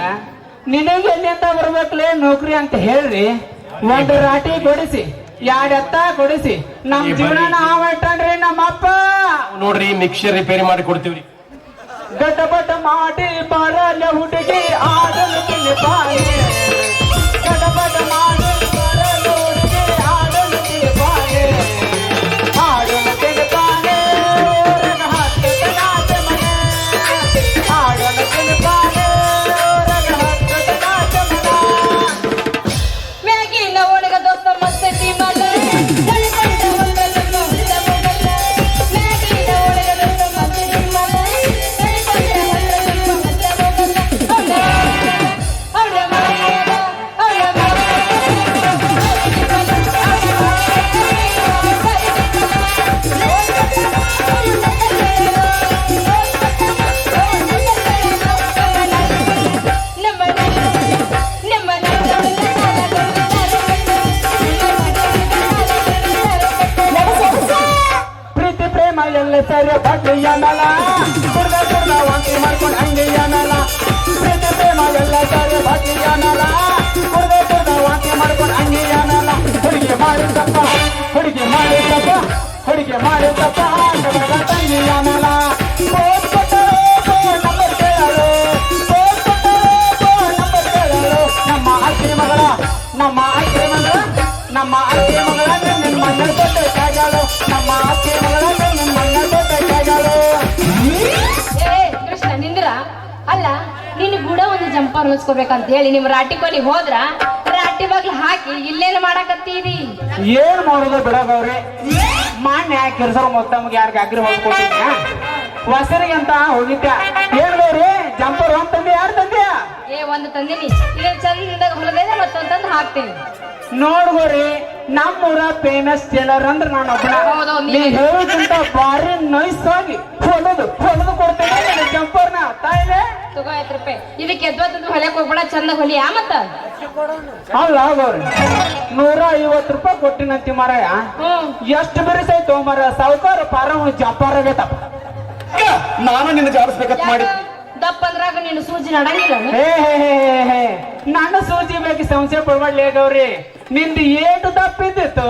ನಿನಗೆ ಎಲ್ಲಿಂದ ಬರ್ಬೇಕಲೇ ನೌಕರಿ ಅಂತ ಹೇಳ್ರಿ. ಒಂದು ರಾಟಿ ಕೊಡಿಸಿ, ಎರಡು ಎತ್ತ ಕೊಡಿಸಿ ನಮ್ ಜೀವನ ನಾವ್ ಇಟ್ಟನ್ರಿ ನಮ್ಮಪ್ಪ. ನೋಡ್ರಿ, ಮಿಕ್ಸರ್ ರಿಪೇರಿ ಮಾಡಿ ಕೊಡ್ತೀವ್ರಿ. ಗಟಪಟ ಮಾಡಿ ಬರಲ್ಲ ಹುಡುಗಿ ಆಡಲು ತಿನ್ನಿಪಾಯಿ, ಗಟಪಟ ಮಾಡಿ ಬರಲ್ಲ ಹುಡುಗಿ ಆಡಲು ತಿನ್ನಿಪಾಯಿ, ಆಡಲು ಅಲ್ಲ ನೀನು ಕೂಡ ಒಂದು ಜಂಪರ್ ಹೊಲ್ಸ್ಕೋಬೇಕಂತ ಹೇಳಿ ನಿಮ್ ರಾಟಿ ಕೊಲಿ ಹೋದ್ರ ರಾಟಿ ಬಾಗ್ಲು ಹಾಕಿ ಇಲ್ಲೇನು ಮಾಡಕತ್ತೀರಿ? ಏನ್ ಮಾಡೋದು ಬಿಡಗವ್ರಿ, ಮಾನ್ಯ ಕೆಲ್ಸರ ಮೊತ್ತಮ್ಗೆ ಯಾರಿಗೆ ಅಗ್ರಿ ಹೊಲ್ಕೊಟ್ಟಿದ್ಯ ಹೊಸರಿಗೆ ಅಂತ ಹೋಗಿದ್ದ. ಏನ್ ಗೌರಿ ಜಂಪರ್ ಒಂದ್ ತಂದೆ ಯಾರು ತಂದ್ಯಾ? ಒಂದು ತಂದಿನಿ, ಇದನ್ನ ಚಂದಾಗ ಹೊಲದೇನೆ ಮತ್ತೊಂದ್ ತಂದು ಹಾಕ್ತೀನಿ. ನೋಡ್ಗೋರಿ ನಮ್ಮೂರ ಫೇಮಸ್ ಟೇಲರ್ ಅಂದ್ರೆ ನಾನು ಒಬ್ಬನ. ಹೌದು, ನೀ ಹೇಳೋದ್ಕಿಂತ ಭಾರಿ ನೈಸ್ ಆಗಿ ಹೊಲದು ಕೊಡ್ತೇನೆ ಜಂಪರ್ನ ತಾಯಿಲೆ. ತಗೋ 5 ರೂಪಾಯಿ. ಇದಕ್ಕೆ ಎದ್ವತ್ತಂದು ಹೊಲಕ್ ಹೋಗ್ಬೇಡ, ಚಂದ ಹೊಲಿ ಮತ್ತ. ಅಲ್ಲ ಗೌರಿ 150 ರೂಪಾಯಿ ಕೊಟ್ಟಿನಂತಿ ಮಾರಾಯ. ಎಷ್ಟು ಬೆರೆಸಾಯ್ತು ಮರ ಸಾವುಕಾರ ಪಾರ ಜಂಪರ್ ಆಗೈತಪ್ಪ. ನಾನು ನಿನ್ನ ಜಾಡಿಸ್ಬೇಕಂತ ಮಾಡಿ ದಪ್ಪ ಅಂದ್ರಾಗ ನೀನು ಸೂಜಿ ನಡಂಗಿಲ್ಲ. ಹೇ ನನ್ನ ಸೂಜಿ ಬೇಕು ಸಂಶಯ ಪಡ್ಬಾಡ್ಲಿ ಗೌರಿ. ನಿಂದು ಏಟು ದಪ್ಪಿದ್ದಿತ್ತು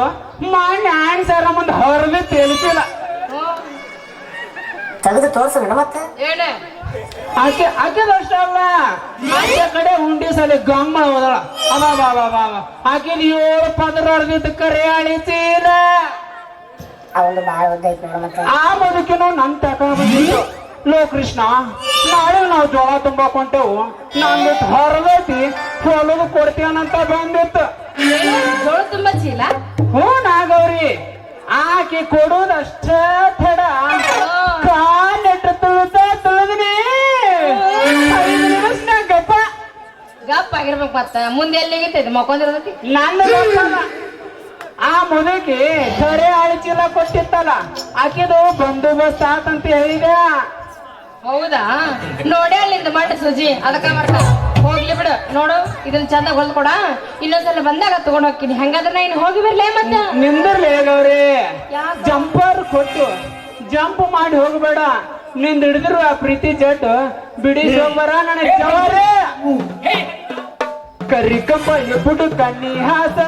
ಮಾನ್ಯ ಆನ್ಸರ್ ಮುಂದೆ ಹೊರದು ತಿಳಿಸಿಲ್ಲ. ತೆಗೆದು ತೋರ್ಸೋಣ ಮತ್ತೆ. ಏನೇ ಆಕೆದಷ್ಟ ಅಲ್ಲ, ಆಕೆ ಕಡೆ ಉಂಡಿ ಸಲ ಗಮ್ಮ ಹೋದಳ. ಆಕೆದು 7 ಪದರ ಹೊಡೆದಿತ್ತು ಕರೆ ಅಳಿತೀರ. ಅವನು ಬಾಳ ಉದ್ದ ಐತಿ ನೋಡ ಮತ್ತೆ. ಆ ಬದುಕಿನ ನನ್ ತಕ ಬಂದಿತ್ತು. ಲೋ ಕೃಷ್ಣ, ನಾಳೆ ನಾವು ಜೋಳ ತುಂಬಾಕ್ ಹೊಂಟೆವು, ನಂದು ಹೊರಗೈತಿ ಹೊಲದು ಕೊಡ್ತೇನಂತ ಬಂದಿತ್ತು. ಜೋಳ ತುಂಬಾ ಚೀಲ. ಹ್ಞೂ ನಾಗವ್ರಿ, ಆಕೆ ಕೊಡೋದಷ್ಟ ತಡ ಕಾಲಿಟ್ಟು ತುಳಿದಿನಿ. 5 ನಿಮಿಷನಾಗ ಗಪ್ಪ ಆಗಿರ್ಬೇಕು. ಮತ್ತ ಮುಂದೆ ಎಲ್ಲಿಗಿತ್ತೈತಿ ಮಕ್ಕೊಂದಿರೋದೈತಿ. ನನ್ನ ಗೊತ್ತಲ್ಲ, ಆ ಮುದುಕಿ ಕರೆ ಅಳಿಚಿಲ್ಲ ಕೊಟ್ಟಿತ್ತಲ್ಲ, ಆಕಿದು ಬಂದೋಬಸ್ತ್ ಆತಂತ ಹೇಳಿದ. ಹೌದಾ? ನೋಡಿ ಅಲ್ಲಿಂದ ಮಾಡಿ ಸುಜಿ ಅದಕ್ಕ ಮಾಡ್ತ ಹೋಗ್ಲಿ ಬಿಡು. ನೋಡು ಇದನ್ನ ಚಂದ ಹೊಲ್ದ್ ಕೊಡ, ಇನ್ನೊಂದ್ಸಲ ಬಂದಾಗ ತಗೊಂಡ್ ಹೋಗ್ತೀನಿ. ಹಂಗಾದ್ರೆ ನಾ ಇನ್ನು ಹೋಗಿ ಬರ್ಲೇ ಮತ್ತ. ನಿಂದಿರ್ಲಿ ಗೌರಿ, ಜಂಪರ್ ಕೊಟ್ಟು ಜಂಪ್ ಮಾಡಿ ಹೋಗ್ಬೇಡ. ನಿಂದ ಹಿಡಿದ್ರು ಆ ಪ್ರೀತಿ ಜಟ್ ಬಿಡಿಸಿ ಹೋಗ್ಬರ. ನನಗೆ ಜವಾರಿ ಕರಿ ಕಂಬ ಎಬ್ಬುಡು ಕಣ್ಣಿ ಹಾಸ.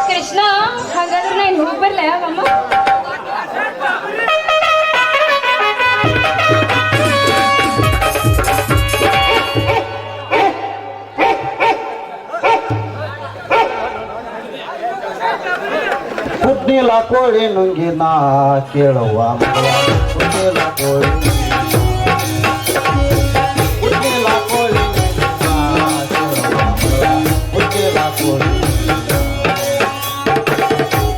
ಕೃಷ್ಣ ಹಾಗಾದ್ರೆ ನಾನು ಹೋಗಿ ಬರ್ಲ ಅಮ್ಮ. ಕುಡ್ನಿಲ ಕೋಳಿ ನುಂಗಿನ ಕೇಳುವ ಮಗಳ ಕುಡ್ನಿಲ ಕೋಳಿ ಕುಡ್ನಿಲ ಕೋಳಿ ಕುಡ್ನಿಲ ಕೋಳಿ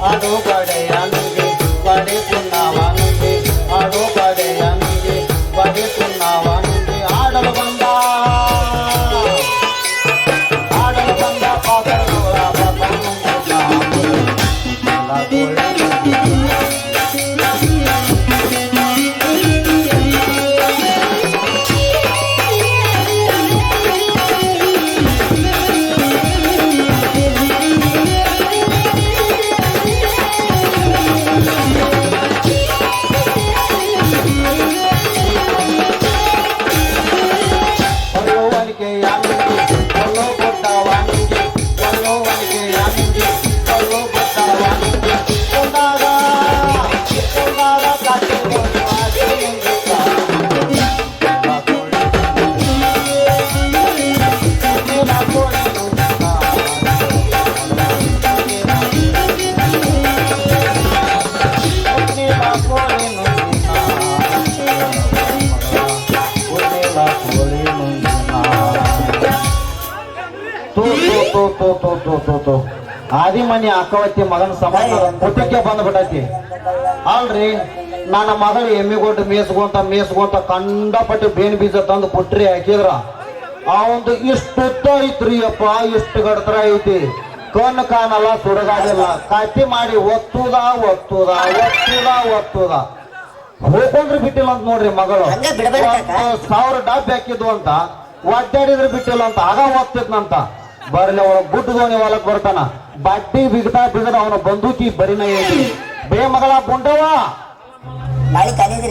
ಆಡು ಬಡೆಯ ನುಂಗಿ ಬಡೆ ತಿನ್ನವ ನುಂಗಿ ಆಡು ಬಡೆಯ ನುಂಗಿ ಬಡೆ ತಿನ್ನವ ನುಂಗಿ ಆಡಲು ಬಂದ ಪಾತ್ರಗಳ ಆದಿಮನಿ ಅಕ್ಕವತ್ತಿ ಮಗನ ಸಮಾನ ಮುಟ್ಟಕ್ಕೆ ಬಂದ್ಬಿಟ್ಟೈತಿ. ಅಲ್ರಿ ನನ್ನ ಮಗಳು ಎಮ್ಮಿಗೊಟ್ಟು ಮೇಸ್ಕೊಂತ ಕಂಡಪಟ್ಟು ಬೇನ್ ಬೀಜ ತಂದು ಪುಟ್ರಿ ಹಾಕಿದ್ರ ಅವಂದು ಇಷ್ಟು ಉದ್ದ ಐತ್ರಿ ಅಪ್ಪ, ಇಷ್ಟು ಗಡ್ತರ ಐತಿ. ಕಣ್ಣು ಕಾಣಲ್ಲ, ಸುಡಗಾದಿಲ್ಲ, ಕಟ್ಟಿ ಮಾಡಿ ಒತ್ತುದ ಹೋಗ್ಕೊಂಡ್ರೆ ಬಿಟ್ಟಿಲ್ಲ ಅಂತ ನೋಡ್ರಿ ಮಗಳು. 1000 ಡಬ್ಬಿ ಹಾಕಿದ್ವು ಅಂತ ಒದ್ದಾಡಿದ್ರೆ ಬಿಟ್ಟಿಲ್ಲ ಅಂತ ಆಗ ಒತ್ತಿದ್ನಂತ. ಬರ್ಲಿ ಅವಳ ಗುಡ್ಡ ದೋಣಿ ಹೊಲಕ್ ಬರ್ತಾನ, ಬಡ್ಡಿ ಬಿಗದ ಅವನ ಬಂದೂಕಿ ಬರಿನ ಐತಿ. ಬೇ ಮಗಳ ಬುಂಡವ ನಾಳೆ ಕಲಿದ್ರಿ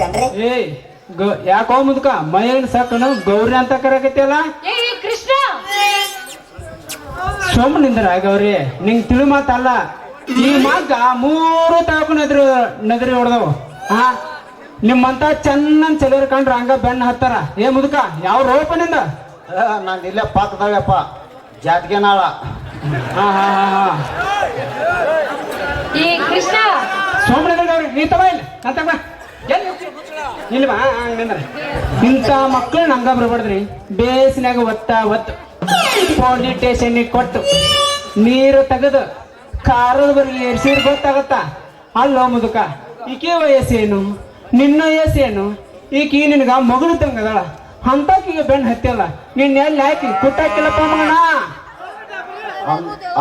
ಏ ಯಾಕೋ ಮುದ್ಕ ಮೈನ್ ಸಾಕನು ಗೌರಿ ಅಂತ ಕರೆಕತ್ತಿಯಲ್ಲ. ಏ ಕೃಷ್ಣ ಸೋಮನಿಂದ್ರ ಗೌರಿ ನಿಂಗ್ ತಿಳಿ ಮಾತಲ್ಲ. ಈ ಮಗ್ಗ 3 ತಾಕು ನದರಿ ಹೊಡೆದವು. ಹಾ ನಿಮ್ಮಂತ ಚೆನ್ನಾಗಿ ಚಲೋರ್ ಕಂಡ್ರ ಹಂಗ ಬೆನ್ನ ಹತ್ತಾರ. ಏ ಮುದುಕ ಯಾವ ರೋಪನಿಂದ? ನಾನು ಇಲ್ಲೇ ಪಾಕದವ್ಯಪ್ಪ, ಜಾತಿಗೆ ನಾಳ. ಈ ಕೃಷ್ಣ ಸೋಮನಿಂದ್ರ ಗೌರಿ ನೀ ತಗ ಇಲ್ಲ ಅಂತ ಇಲ್ವಾ ಹಂಗಂದ್ರ ಇಂಥ ಮಕ್ಕಳನ್ನ ಹಂಗ ಬರ್ಬಾರ್ದ್ರಿ. ಬೇಸಿನಾಗ ಒತ್ತು ಪೊಲೀಸ್ ಸ್ಟೇಷನ್ನಿಗೆ ಕೊಟ್ಟು ನೀರು ತೆಗೆದು ಕಾರದ ಬರಲಿ ಎರ್ಸಿರ್ ಗೊತ್ತಾಗತ್ತ. ಅಲ್ಲೋ ಮುದುಕ ಈಕೆ ವಯಸ್ಸೇನು, ನಿನ್ನ ವಯಸ್ಸೇನು? ಈಕಿ ನಿನ್ಗ ಮಗಳು ತಂಗದಳ ಅಂತಕೀಗ ಬೆಣ್ಣ ಹತ್ತಿಯಲ್ಲ. ನಿನ್ನ ಎಲ್ಲಿ ಹಾಕಿ ಕುಟ್ಟಾಕಿಲ್ಲಪ್ಪ ಮಗನ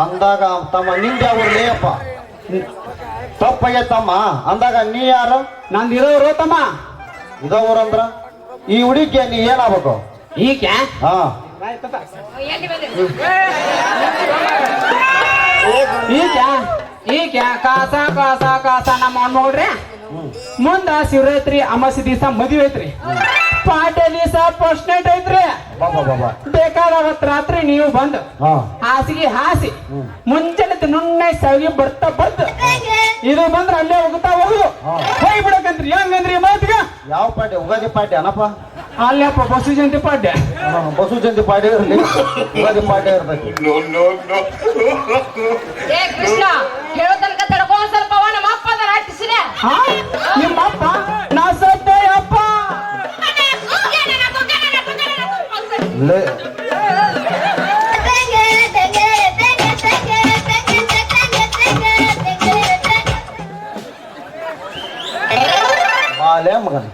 ಅಂದಾಗ ತಮ್ಮ ನಿಂದ ಅವ್ರೇ ಅಪ್ಪ ತಪ್ಪಾಗೈತಮ್ಮ ಅಂದಾಗ ನೀ ಯಾರು? ನಂದು ಇರೋರು ತಮ್ಮ. ಇದವ್ರಂದ್ರ ಈ ಹುಡುಗಿ ನೀ ಏನಾಗ್ಬೇಕು? ಈಕೆ ಹಾ ಈಕೆ ಕಾಸ ನಮ್ಮ ನೋಡ್ರಿ. ಮುಂದ ಶಿವರಾತ್ರಿ ಅಮಾಸಿ ದಿವಸ ಮದುವೆ ಐತ್ರಿ, ಪಾಟೆ ದಿವಸ ಫಸ್ಟ್ ನೈಟ್ ಐತ್ರಿ. ಬೇಕಾದವತ್ ರಾತ್ರಿ ನೀವು ಬಂದು ಹಾಸಿಗೆ ಹಾಸಿ ಮುಂಜಾನೆ ನುಣ್ಣೆ ಸಾವಿಗೆ ಬರ್ತಾ ಇದು ಬಂದ್ರ ಅಲ್ಲೇ ಹೋಗುತ್ತಾ ಹೋಗುದು ಹೋಗಿ ಬಿಡಕಂತ್ರಿ. ಹೆಂಗಂದ್ರಿ ಮಾತಿಗ? ಯಾವ ಪಾಡ್ಯ? ಉಗಾದಿ ಪಾಡ್ಯ ಅನಪ್ಪ? ಅಲ್ಲಪ್ಪ ಬಸು ಜಯಂತಿ ಪಾಡ್ಯ. ಬಸು ಜಯಂತಿ ಪಾಡ್ಯ ಇರಲಿ, ಉಗಾದಿ ಪಾಡ್ಯ ಇರ್ತೈತಿ. ಏ ಕೃಷ್ಣ ಹೇಳೋ ತನಕ ತಡ್ಕೋ ಸ್ವಲ್ಪ. ನಮ್ಮ ಅಪ್ಪ ಅದನ್ನ ಅಟ್ಟಿಸಿದೆ. ನಿಮ್ಮ ಅಪ್ಪ ನಾ ಸತ್ತ ಅಪ್ಪ ಬಾಲೆ ಮಗನ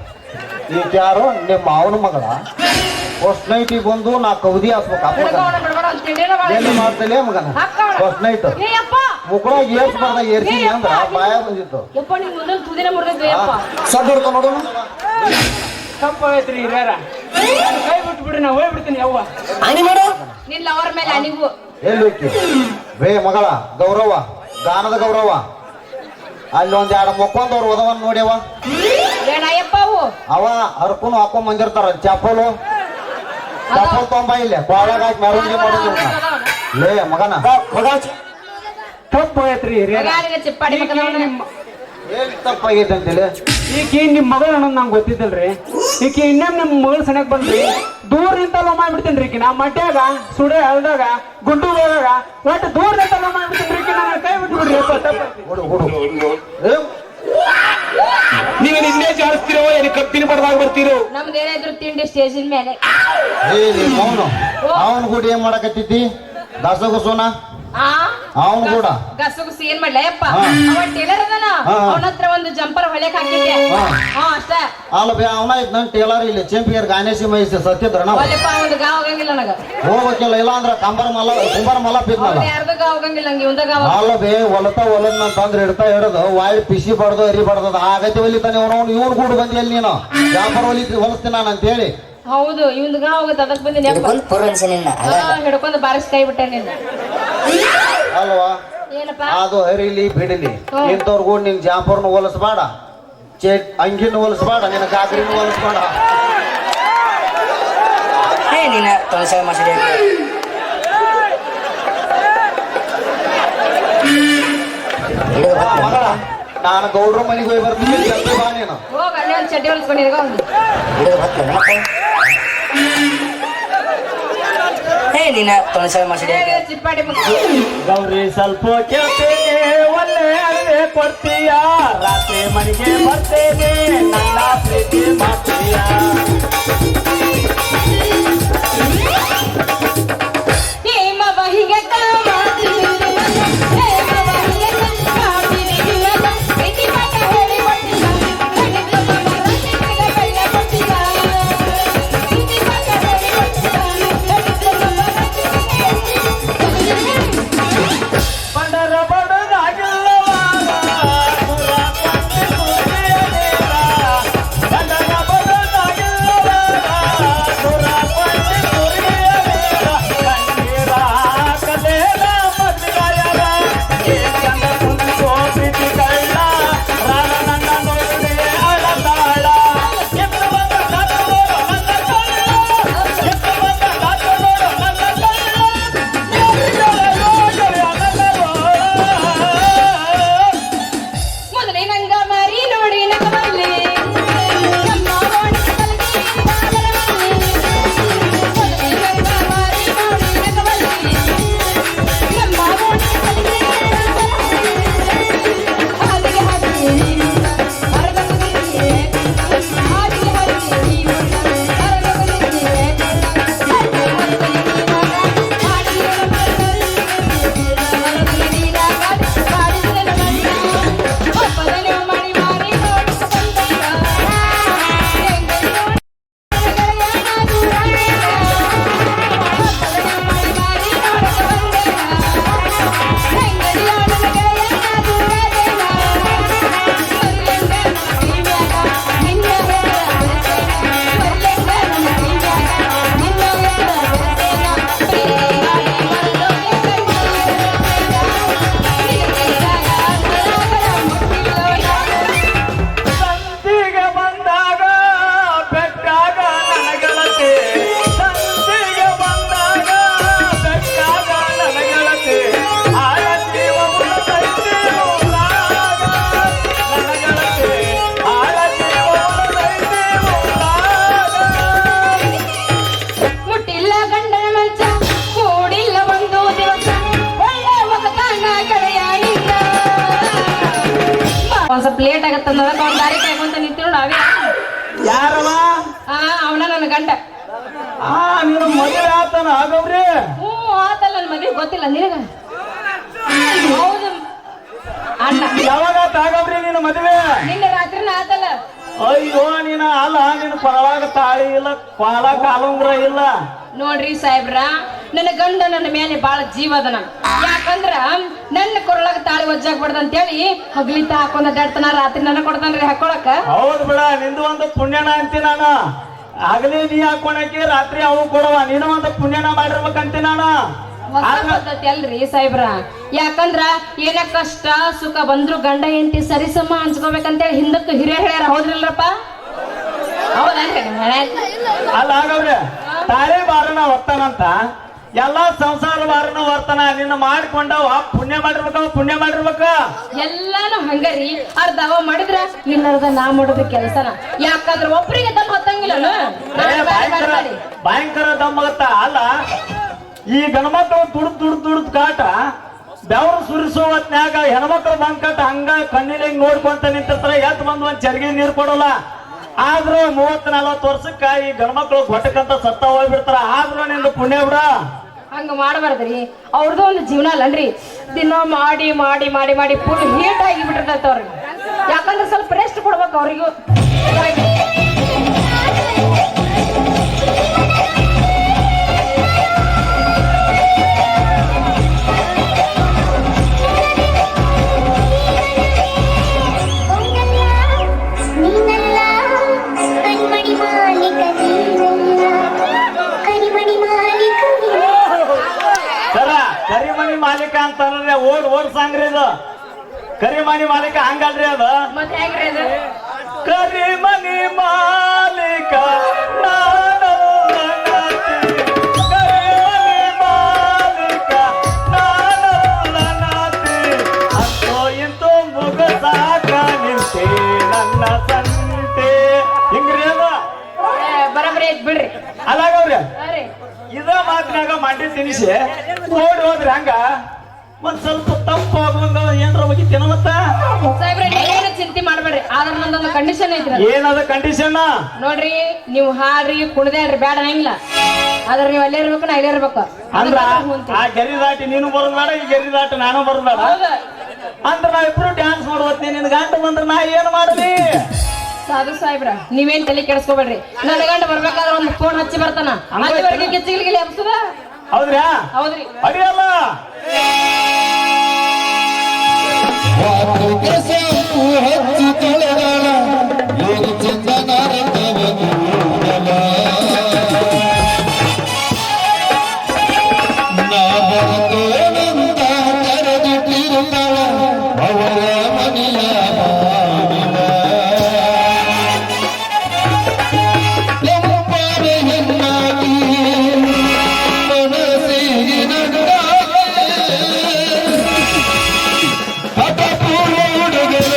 ಈಗ ಯಾರು? ನಿಮ್ಮ ಮಾವನ ಮಗಳ ಫಸ್ಟ್ ನೈಟ್ ಬಂದು ನಾ ಕೌದಿ ಹಾಕ್ಬೇಕು. ಎಲ್ಲಿ ಮಾಡ್ತಲೇ ಮಗನ ಫಸ್ಟ್ ನೈಟ್ ಮುಕ್ಕಳ ಏರ್ಸ್ಬಾರ್ದ ಏರ್ಸಿ ಅಂದ್ರ ಬಾಯ ಬಂದಿತ್ತು. ಸದ್ ಹಿಡ್ಕೊ ನೋಡು. ತಪ್ಪಾಗೈತ್ರಿ ಹಿರಿಯರ, ಕೈ ಬಿಟ್ಬಿಡ್ರಿ ನಾ ಹೋಗ್ಬಿಡ್ತೀನಿ. ಅವ್ವ ನಿಲ್ಲ ಅವರ ಮೇಲೆ ಅನಿವು ಎಲ್ಲಿ ಹೋಗ್ತಿ? ಬೇ ಮಗಳ ಗೌರವ, ಗಾನದ ಗೌರವ. ಅಲ್ಲಿ ಒಂದ್ 2 ಮಕ್ಕೊಂದವ್ರು ಒದವನ್ ನೋಡ್ಯವ. ಏನಯ್ಯಪ್ಪ ಅವು ಅವ ಹರ್ಕೊಂಡು ಹಾಕೊಂಡ್ ಬಂದಿರ್ತಾರ ಚಪ್ಪಲು. ಚಪ್ಪಲ್ ತೊಂಬ ಇಲ್ಲ ಕೊಳಗ ಹಾಕಿ ಮೆರವಣಿಗೆ ಮಾಡೋದು ಲೇ ಮಗನ ತಪ್ಪು ಹೋಯ್ತ್ರಿ ಹಿರಿಯರ ಚಿಪ್ಪಾಡಿ ಏನ್ ತಪ್ಪಾಗೈತೆ ಅಂತೇಳಿ ಈಕಿ ನಿಮ್ ಮಗಳು ಅನ್ನೋದು ನಂಗೆ ಗೊತ್ತಿದ್ದಲ್ರಿ ಈಕಿ ಇನ್ನೇಮ್ ನಮ್ಮ ಮಗಳು ಸನಿಯಾಗ ಬಂದ್ರಿ ದೂರ ನಿಂತಲ್ಲ ಮಾಡ್ಬಿಡ್ತೇನ್ರಿ ಈಕಿ ನಾ ಮಟ್ಯಾಗ ಸುಡೆ ಹಲ್ದಾಗ ಗುಂಡು ಹೋದಾಗ ಒಟ್ಟು ದೂರ ನಿಂತಲ್ಲ ಮಾಡ್ಬಿಡ್ತೇನ್ರಿ ಈಕಿ ನನ್ನ ಕೈ ಬಿಟ್ಬಿಡ್ರಿ ಹುಡು ಹುಡು ಏ, ನೀವು ನಿನ್ನೆ ಜಾರಿಸ್ತಿರೋ ಏನು ಕಬ್ಬಿನ ಪಡೆದಾಗ ಬರ್ತೀರೋ ನಮ್ದು ಏನಾದ್ರು ತಿಂಡಿ ಸ್ಟೇಜಿನ ಮೇಲೆ ಅವನು ಅವನ್ ಕೂಡ ಏನ್ ಮಾಡಕತ್ತಿದ್ದಿ ದಾಸಗುಸೋನ ಆ ಅವನು ಕೂಡ ಗಸಗುಸಿ ಏನ್ ಮಾಡ್ಲ ಯಪ್ಪ ಹಾ. ಅವ ಟೇಲರ್ ಅದನ ಹಾ. ಅವನ ಹತ್ರ ಒಂದು ಜಂಪರ್ ಹೊಲೆಕ್ ಹಾಕಿದ್ದೆ ಹಾ. ಹಾ ಅಷ್ಟೇ ಅಲ್ಲ ಬೇ ಅವನ ಇದ್ ನನ್ ಟೇಲರ್ ಇಲ್ಲಿ ಚೆಂಪಿಯರ್ ಗಾನೇಸಿ ಮೈಸಿ ಸತ್ಯದ್ರ ನಾವು ಹೊಲೆಪ್ಪ ಒಂದು ಗಾವ್ ಹೋಗಂಗಿಲ್ಲ ನನಗ ಹೋಗ್ಬೇಕಿಲ್ಲ ಇಲ್ಲ ಅಂದ್ರ ಕುಂಬರ ಮಲ್ಲ ಬಿದ್ನಲ್ಲ ಯಾರ್ದು ಗಾವ್ ಹೋಗಂಗಿಲ್ಲ ನಂಗೆ ಇವಂದ ಗಾವ್ ಅಲ್ಲ ಬೇ ಹೊಲದ ತಂದ್ರೆ ಇಡ್ತಾ ಹಿಡದು ವಾಯಿ ಪಿಸಿ ಬಡ್ದು ಎರಿ ಬಡ್ದದ ಆಗತಿ ಹೊಲಿತಾನೆ ಇವನು ಕೂಡ ಬಂದಿ ಅಲ್ಲಿ ನೀನು ಜಾಫರ್ ಹೊಲಿಸ್ತೀನಿ ನಾನು ಅಂತ ಹೇಳಿ ಹೌದು ಇವಂದ ಗಾವ್ ಹೋಗತ್ತ ಅದಕ್ ಬಂದಿನಿ ಯಪ್ಪ ಹಿಡ್ಕೊಂಡ್ ಪೂರ್ವನ್ಸಿ ನಿನ್ನ ಹಿಡ್ಕೊಂಡು ಬಾರಿಸ್ ಕೈ ಬಿಟ್ಟೆ ನಿನ್ನ ಅಲ್ವಾ ಏನಪ್ಪ ಅದು ಹರಿಲಿ ಬಿಡಲಿ ಇಂಥವ್ರಿಗೂ ನಿನ್ ಜಾಫರ್ನು ಹೋಲಿಸ್ಬೇಡ ಅಂಗಿನ ಹೋಲಿಸ್ಬೇಡ ನಿನ್ನ ಕಾಕರಿನೂ ಹೋಲಿಸ್ಬೇಡ ನಿನ್ನ ತೊಣಸ ಮಸಡಿ ಮಗಳ ನಾನು ಗೌಡ್ರ ಮನೆಗೆ ಹೋಗಿ ಬರ್ತೀನಿ ಜಲ್ದಿ ಬಾ ನೀನು ಹೋಗ ಅಲ್ಲೇ ಒಂದು ಚಡ್ಡಿ ಹೊಲಿಸ್ಕೊಂಡಿರ್ಗ ಹಿಡಿದು ಬರ್ತದೆ ಮತ್ತೆ ನಿನ್ನ ತೊಣಸ ಮಸಡಿ ಚಿಪ್ಪಾಡಿ ಗೌರಿ ಸ್ವಲ್ಪ ಕೇಳ್ತೇನೆ ಒಳ್ಳೆ ಅಲ್ಲೇ ಕೊಡ್ತೀಯ ರಾತ್ರಿ ಮನೆಗೆ ಬರ್ತೇನೆ ನನ್ನ ಪ್ರೀತಿ ಮಾಡ್ತೀಯ ಬಂಡರ ಬಡದಾಗಿಲ್ಲವಾರ ಪುರ ಪಂಚಿ ಸುರಿಯಲೇರ. ಬಂಡರ ಬಡದಾಗಿಲ್ಲವಾರ ಪುರ ಪಂಚಿ ಸುರಿಯಲೇರ. ಕಣ್ಣೀರ ಹಾಕಲೇರ ಮದ್ಗಾಯರ. ಏ ಚಂದ ಕುಂತ್ಕೋ ಪ್ರೀತಿ ಕಳ್ಳ. ರಾಣ ನನ್ನ ನೋಡಿ ಅಳತಾಳ. ಎತ್ತು ಬಂದ ಕಾತು ನೋಡು ನನ್ನ ಕಳ್ಳ. ಎತ್ತು ಬಂದ ಕಾತು ನೋಡು ನನ್ನ ಕಳ್ಳ. ಮೊದಲೇ ನಂಗ ಮಾರಿ ನೋಡಿ ನಂಗ ಬರ್ಲಿ ನಮ್ಮ ಓಣಿ ಕಲ್ಗಿ ಬಾಗಲವಲ್ಲಿ. ಮೊದಲೇ ನಂಗ ಮಾರಿ ನೋಡಿ ನಂಗ ಬರ್ಲಿ ನಮ್ಮ ಓಣಿ ಕಲ್ಗಿ ಬಾಗಲವಲ್ಲಿ. ಹಾದಿಗೆ ಹಾದಿ ಹರದ ಕುದಿಗೆ ಹಾದಿಗೆ ಹಾದಿ ಹರದ ಕುದಿಗೆ ಸಂತಿಗೆ ಬಂದಾಗ ಬೆಟ್ಟಾಗ ನನಗಳತೆ ಸಂತಿಗೆ ಬಂದಾಗ ಬೆಟ್ಟಾಗ ನನಗಳತೆ ಆಳ ಜೀವ ಉಳಿದೈತಿ ಊರಾಗ ನನಗಳತೆ ಆಳ ಜೀವ ಉಳಿದೈತಿ ಊರಾಗ. ಮುಟ್ಟಿಲ್ಲ ಗಂಡನ ಮಂಚ ಕೂಡಿಲ್ಲ ಒಂದು ದಿವಸ ಒಳ್ಳೆ ಮಗತಾನ ಗೆಳೆಯ ನಿನ್ನ. ಒಂದ್ ಸ್ವಲ್ಪ ಲೇಟ್ ಆಗತ್ತ ಅದಕ್ಕೆ ಒಂದ್ ದಾರಿ ಕಾಯ್ಕೊಂತ ನಿಂತಿರು ನಾವೇ ಯಾರವ ಅವನ ನನ್ನ ಗಂಡ. ನೀನು ಮದುವೆ ಆತನ ಆಗವ್ರಿ ಹ್ಞೂ ಆತಲ್ಲ ನನ್ನ ಮದುವೆ ಗೊತ್ತಿಲ್ಲ ನಿನಗ. ಹೌದು ಅಣ್ಣ ಯಾವಾಗ ಆಗವ್ರಿ ನೀನು ಮದುವೆ ನಿನ್ನೆ ರಾತ್ರಿನ ಆತಲ್ಲ. ಅಯ್ಯೋ ನೀನ ಅಲ್ಲ ನಿನ್ನ ಕೊರಳಾಗ ತಾಳಿ ಇಲ್ಲ ಪಾಲ ಕಾಲುಂಗ್ರ ಇಲ್ಲ ನೋಡ್ರಿ ಸಾಹೇಬ್ರ ನನ್ನ ಗಂಡ ನನ್ನ ಮೇಲೆ ಬಾಳ ಜೀವ ಅದನ. ಯಾಕಂದ್ರ ನನ್ನ ಕೊರಳಾಗ ತಾಳಿ ಒಜ್ಜಾಗ್ಬಾರ್ದು ಅಂತೇಳಿ ಹಗ್ಲಿತ ಹಾಕೊಂಡ್ ಅಡ್ಡಾಡ್ತಾನ, ರಾತ್ರಿ ನನ್ನ ಕೊಡ್ತಾನ್ರಿ ಹಾಕೊಳಕ. ಹೌದು ಬಿಡ ನಿಂದು ಒಂದು ಪುಣ್ಯನ ಅಂತಿ ನಾನು. ಆಗಲೇ ನೀ ಹಾಕೊಳಕ್ಕೆ ರಾತ್ರಿ ಅವು ಕೊಡವ ನೀನು ಒಂದು ಪುಣ್ಯನ ಮಾಡಿರ್ಬೇಕಂತಿ ನಾನು. ಹೊಸ ಪದ್ಧತಿ ಅಲ್ರಿ ಸಾಹೇಬ್ರ. ಯಾಕಂದ್ರ ಏನ ಕಷ್ಟ ಸುಖ ಬಂದ್ರು ಗಂಡ ಹೆಂಡತಿ ಸರಿಸಮ ಹಂಚ್ಕೋಬೇಕಂತೇಳಿ ಹಿಂದಕ್ಕೆ ಹಿರಿಯರ್ ಹೇಳ್ಯಾರ. ಹೌದ್ರಲ್ರಪ್ಪ? ಹೌದನ್ರಿ? ಅಲ್ಲ ಆಗವ್ರೆ ಹಾ. ತಾಳಿ ಬಾರನ ಹೊತ್ತಾನಂತ ಎಲ್ಲಾ ಸಂಸಾರ ಬಾರನ ಹೊರ್ತಾನ ನಿನ್ನ ಮಾಡ್ಕೊಂಡವ ಪುಣ್ಯ ಮಾಡಿರ್ಬೇಕ ಎಲ್ಲಾನು ಹಂಗರಿ ಅರ್ಧ ಅವ ಮಾಡಿದ್ರ ಇಲ್ಲರ್ದ ನಾ ಮಾಡೋದು ಕೆಲಸನ ಯಾಕಂದ್ರ ಒಬ್ರಿಗೆ ದಮ್ ಹೊತ್ತಂಗಿಲ್ಲ ಭಯಂಕರ ದಮ್ಮಗತ್ತ ಅಲ್ಲ ಈ ಗಣಮಕ್ಕಳು ದುಡ್ದು ಕಾಟ ಬೆವರು ಸುರಿಸೋ ಹೊತ್ನ್ಯಾಗ ಹೆಣ್ಮಕ್ಳು ಬಂದ್ ಕಟ್ಟ ಹಂಗ ಕಣ್ಣಿನ ಹಿಂಗ್ ನೋಡ್ಕೊಂತ ನಿಂತಿರ್ತಾರ ಎತ್ ಬಂದ್ ಒಂದ್ ಚರ್ಗಿ ನೀರ್ ಕೊಡೋಲ್ಲ ಆದ್ರೂ 30-40 ವರ್ಷಕ್ಕ ಈ ಗಣಮಕ್ಳು ಗೊಟ್ಟಕ್ಕಂತ ಸತ್ತ ಹೋಗ್ಬಿಡ್ತಾರ ಆದ್ರೂ ನಿಂದು ಪುಣ್ಯ ಬಿಡ ಹಂಗ ಮಾಡಬಾರ್ದ್ರಿ ಅವ್ರದ್ದು ಒಂದು ಜೀವನ ಅಲ್ಲನ್ರಿ ದಿನ ಮಾಡಿ ಮಾಡಿ ಮಾಡಿ ಮಾಡಿ ಫುಲ್ ಹೀಟ್ ಆಗಿ ಬಿಟ್ಟಿರ್ತೈತೆ ಅವ್ರಿಗೆ ಯಾಕಂದ್ರೆ ಸ್ವಲ್ಪ ರೆಸ್ಟ್ ಕೊಡ್ಬೇಕು ಅವ್ರಿಗೂ ಕರಿಮಣಿ ಮಾಲೀಕ ಅಂತಂದ್ರೆ ಓಡ್ ಸಾಂಗ್ರಿ ಇದು ಕರಿಮಣಿ ಮಾಲೀಕ ಹಂಗಲ್ರಿ ಅದು ಮತ್ತೆ ಹೆಂಗ್ರಿ ಅದು ಕರಿಮಣಿ ಮಾಲೀಕ ನಾನಲ್ಲ ನಾತಿ, ಕರಿಮಣಿ ಮಾಲೀಕ ನಾನಲ್ಲ ನಾತಿ, ಅಂತೋ ಇಂತೋ ಮುಗಸಾಕ ನಿಂತೆ ನನ್ನ ಸಂತೆ ಹಿಂಗ್ರಿ ಅದು ಬರಬರಿ ಐತ್ ಬಿಡ್ರಿ ಅಲ್ಲಾಗವ್ರಿ ಅರೆ ಇದ ಮಾತಿನಾಗ ಮಂಡಿ ತಿನಿಸಿ ಓಡಿ ಹೋದ್ರಿ ಹಂಗ ಒಂದ್ ಸ್ವಲ್ಪ ತಪ್ಪು ಆಗುವಂಗ ಏನ್ರ ಹೋಗಿತ್ತೇನ ಮತ್ತ ಸಾಹೇಬ್ರೆ ನೀವೇನು ಚಿಂತೆ ಮಾಡ್ಬೇಡ್ರಿ ಆದ್ರ ನಂದೊಂದು ಕಂಡೀಷನ್ ಐತ್ರಿ ಏನದ ಕಂಡೀಷನ್ ನೋಡ್ರಿ ನೀವು ಹಾಡ್ರಿ ಕುಡ್ದೇಳ್ರಿ ಬೇಡ ಹಂಗಿಲ್ಲ ಆದ್ರ ನೀವು ಅಲ್ಲೇ ಇರ್ಬೇಕು ನಾ ಇಲ್ಲೇ ಇರ್ಬೇಕು ಅಂದ್ರ ಆ ಗೆರಿ ದಾಟಿ ನೀನು ಬರೋದ್ ಬೇಡ ಈ ಗೆರಿ ದಾಟಿ ನಾನು ಬರೋದ್ ಬೇಡ ಅಂದ್ರ ನಾವಿಬ್ರು ಡ್ಯಾನ್ಸ್ ಮಾಡುವತ್ತಿ ನಿನ್ ಗಂಟ ಬಂದ್ರ ನಾ ಏನ್ ಮಾಡಲಿ ಸಾಧು ಸಾಹೇಬ್ರ ನೀವೇನ್ ತಲೆ ಕೆಡಿಸ್ಕೋಬೇಡ್ರಿ ನನ್ನ ಗಂಡ ಬರ್ಬೇಕಾದ್ರೆ ಒಂದು ಫೋನ್ ಹಚ್ಚಿ ಬರ್ತಾನ ಅಲ್ಲಿವರೆಗೆ ಗಿಚ್ಚಿಗಿಲಿ ಎಬ್ಸುದ ಹೌದ್ರಾ ಹೌದ್ರಿ ಅಡಿಯಲ್ಲ ಹಠ ಪೂರ್ವ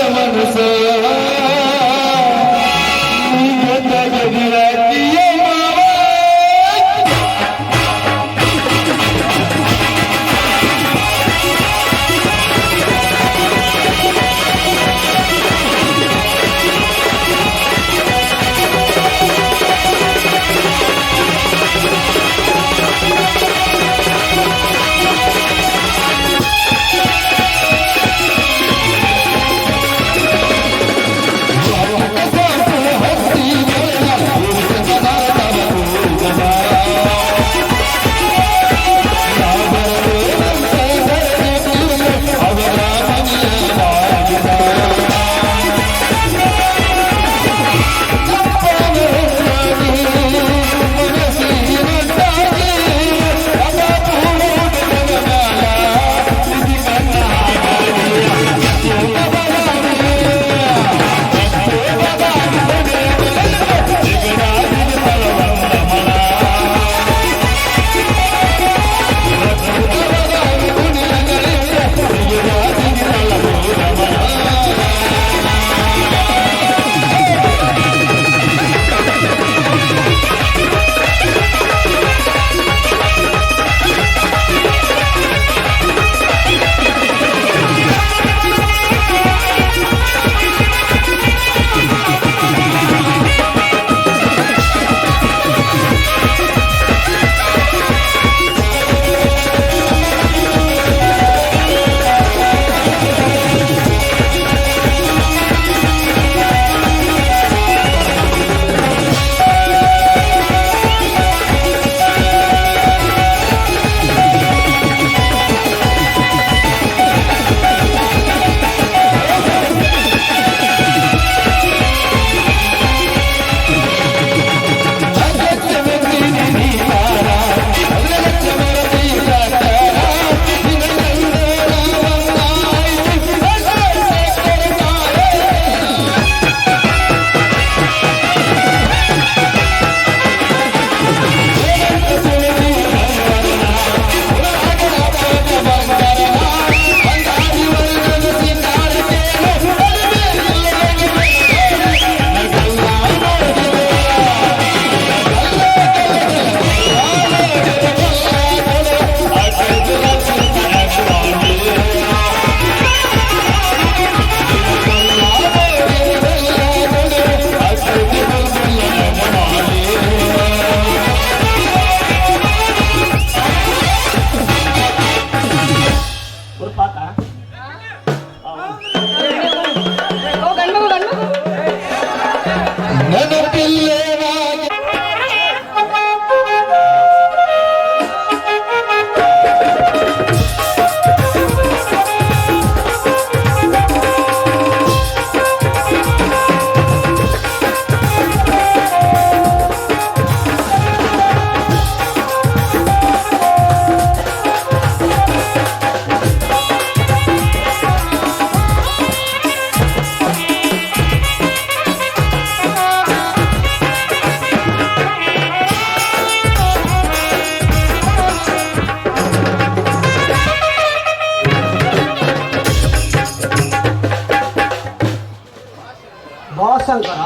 ಶಂಕರ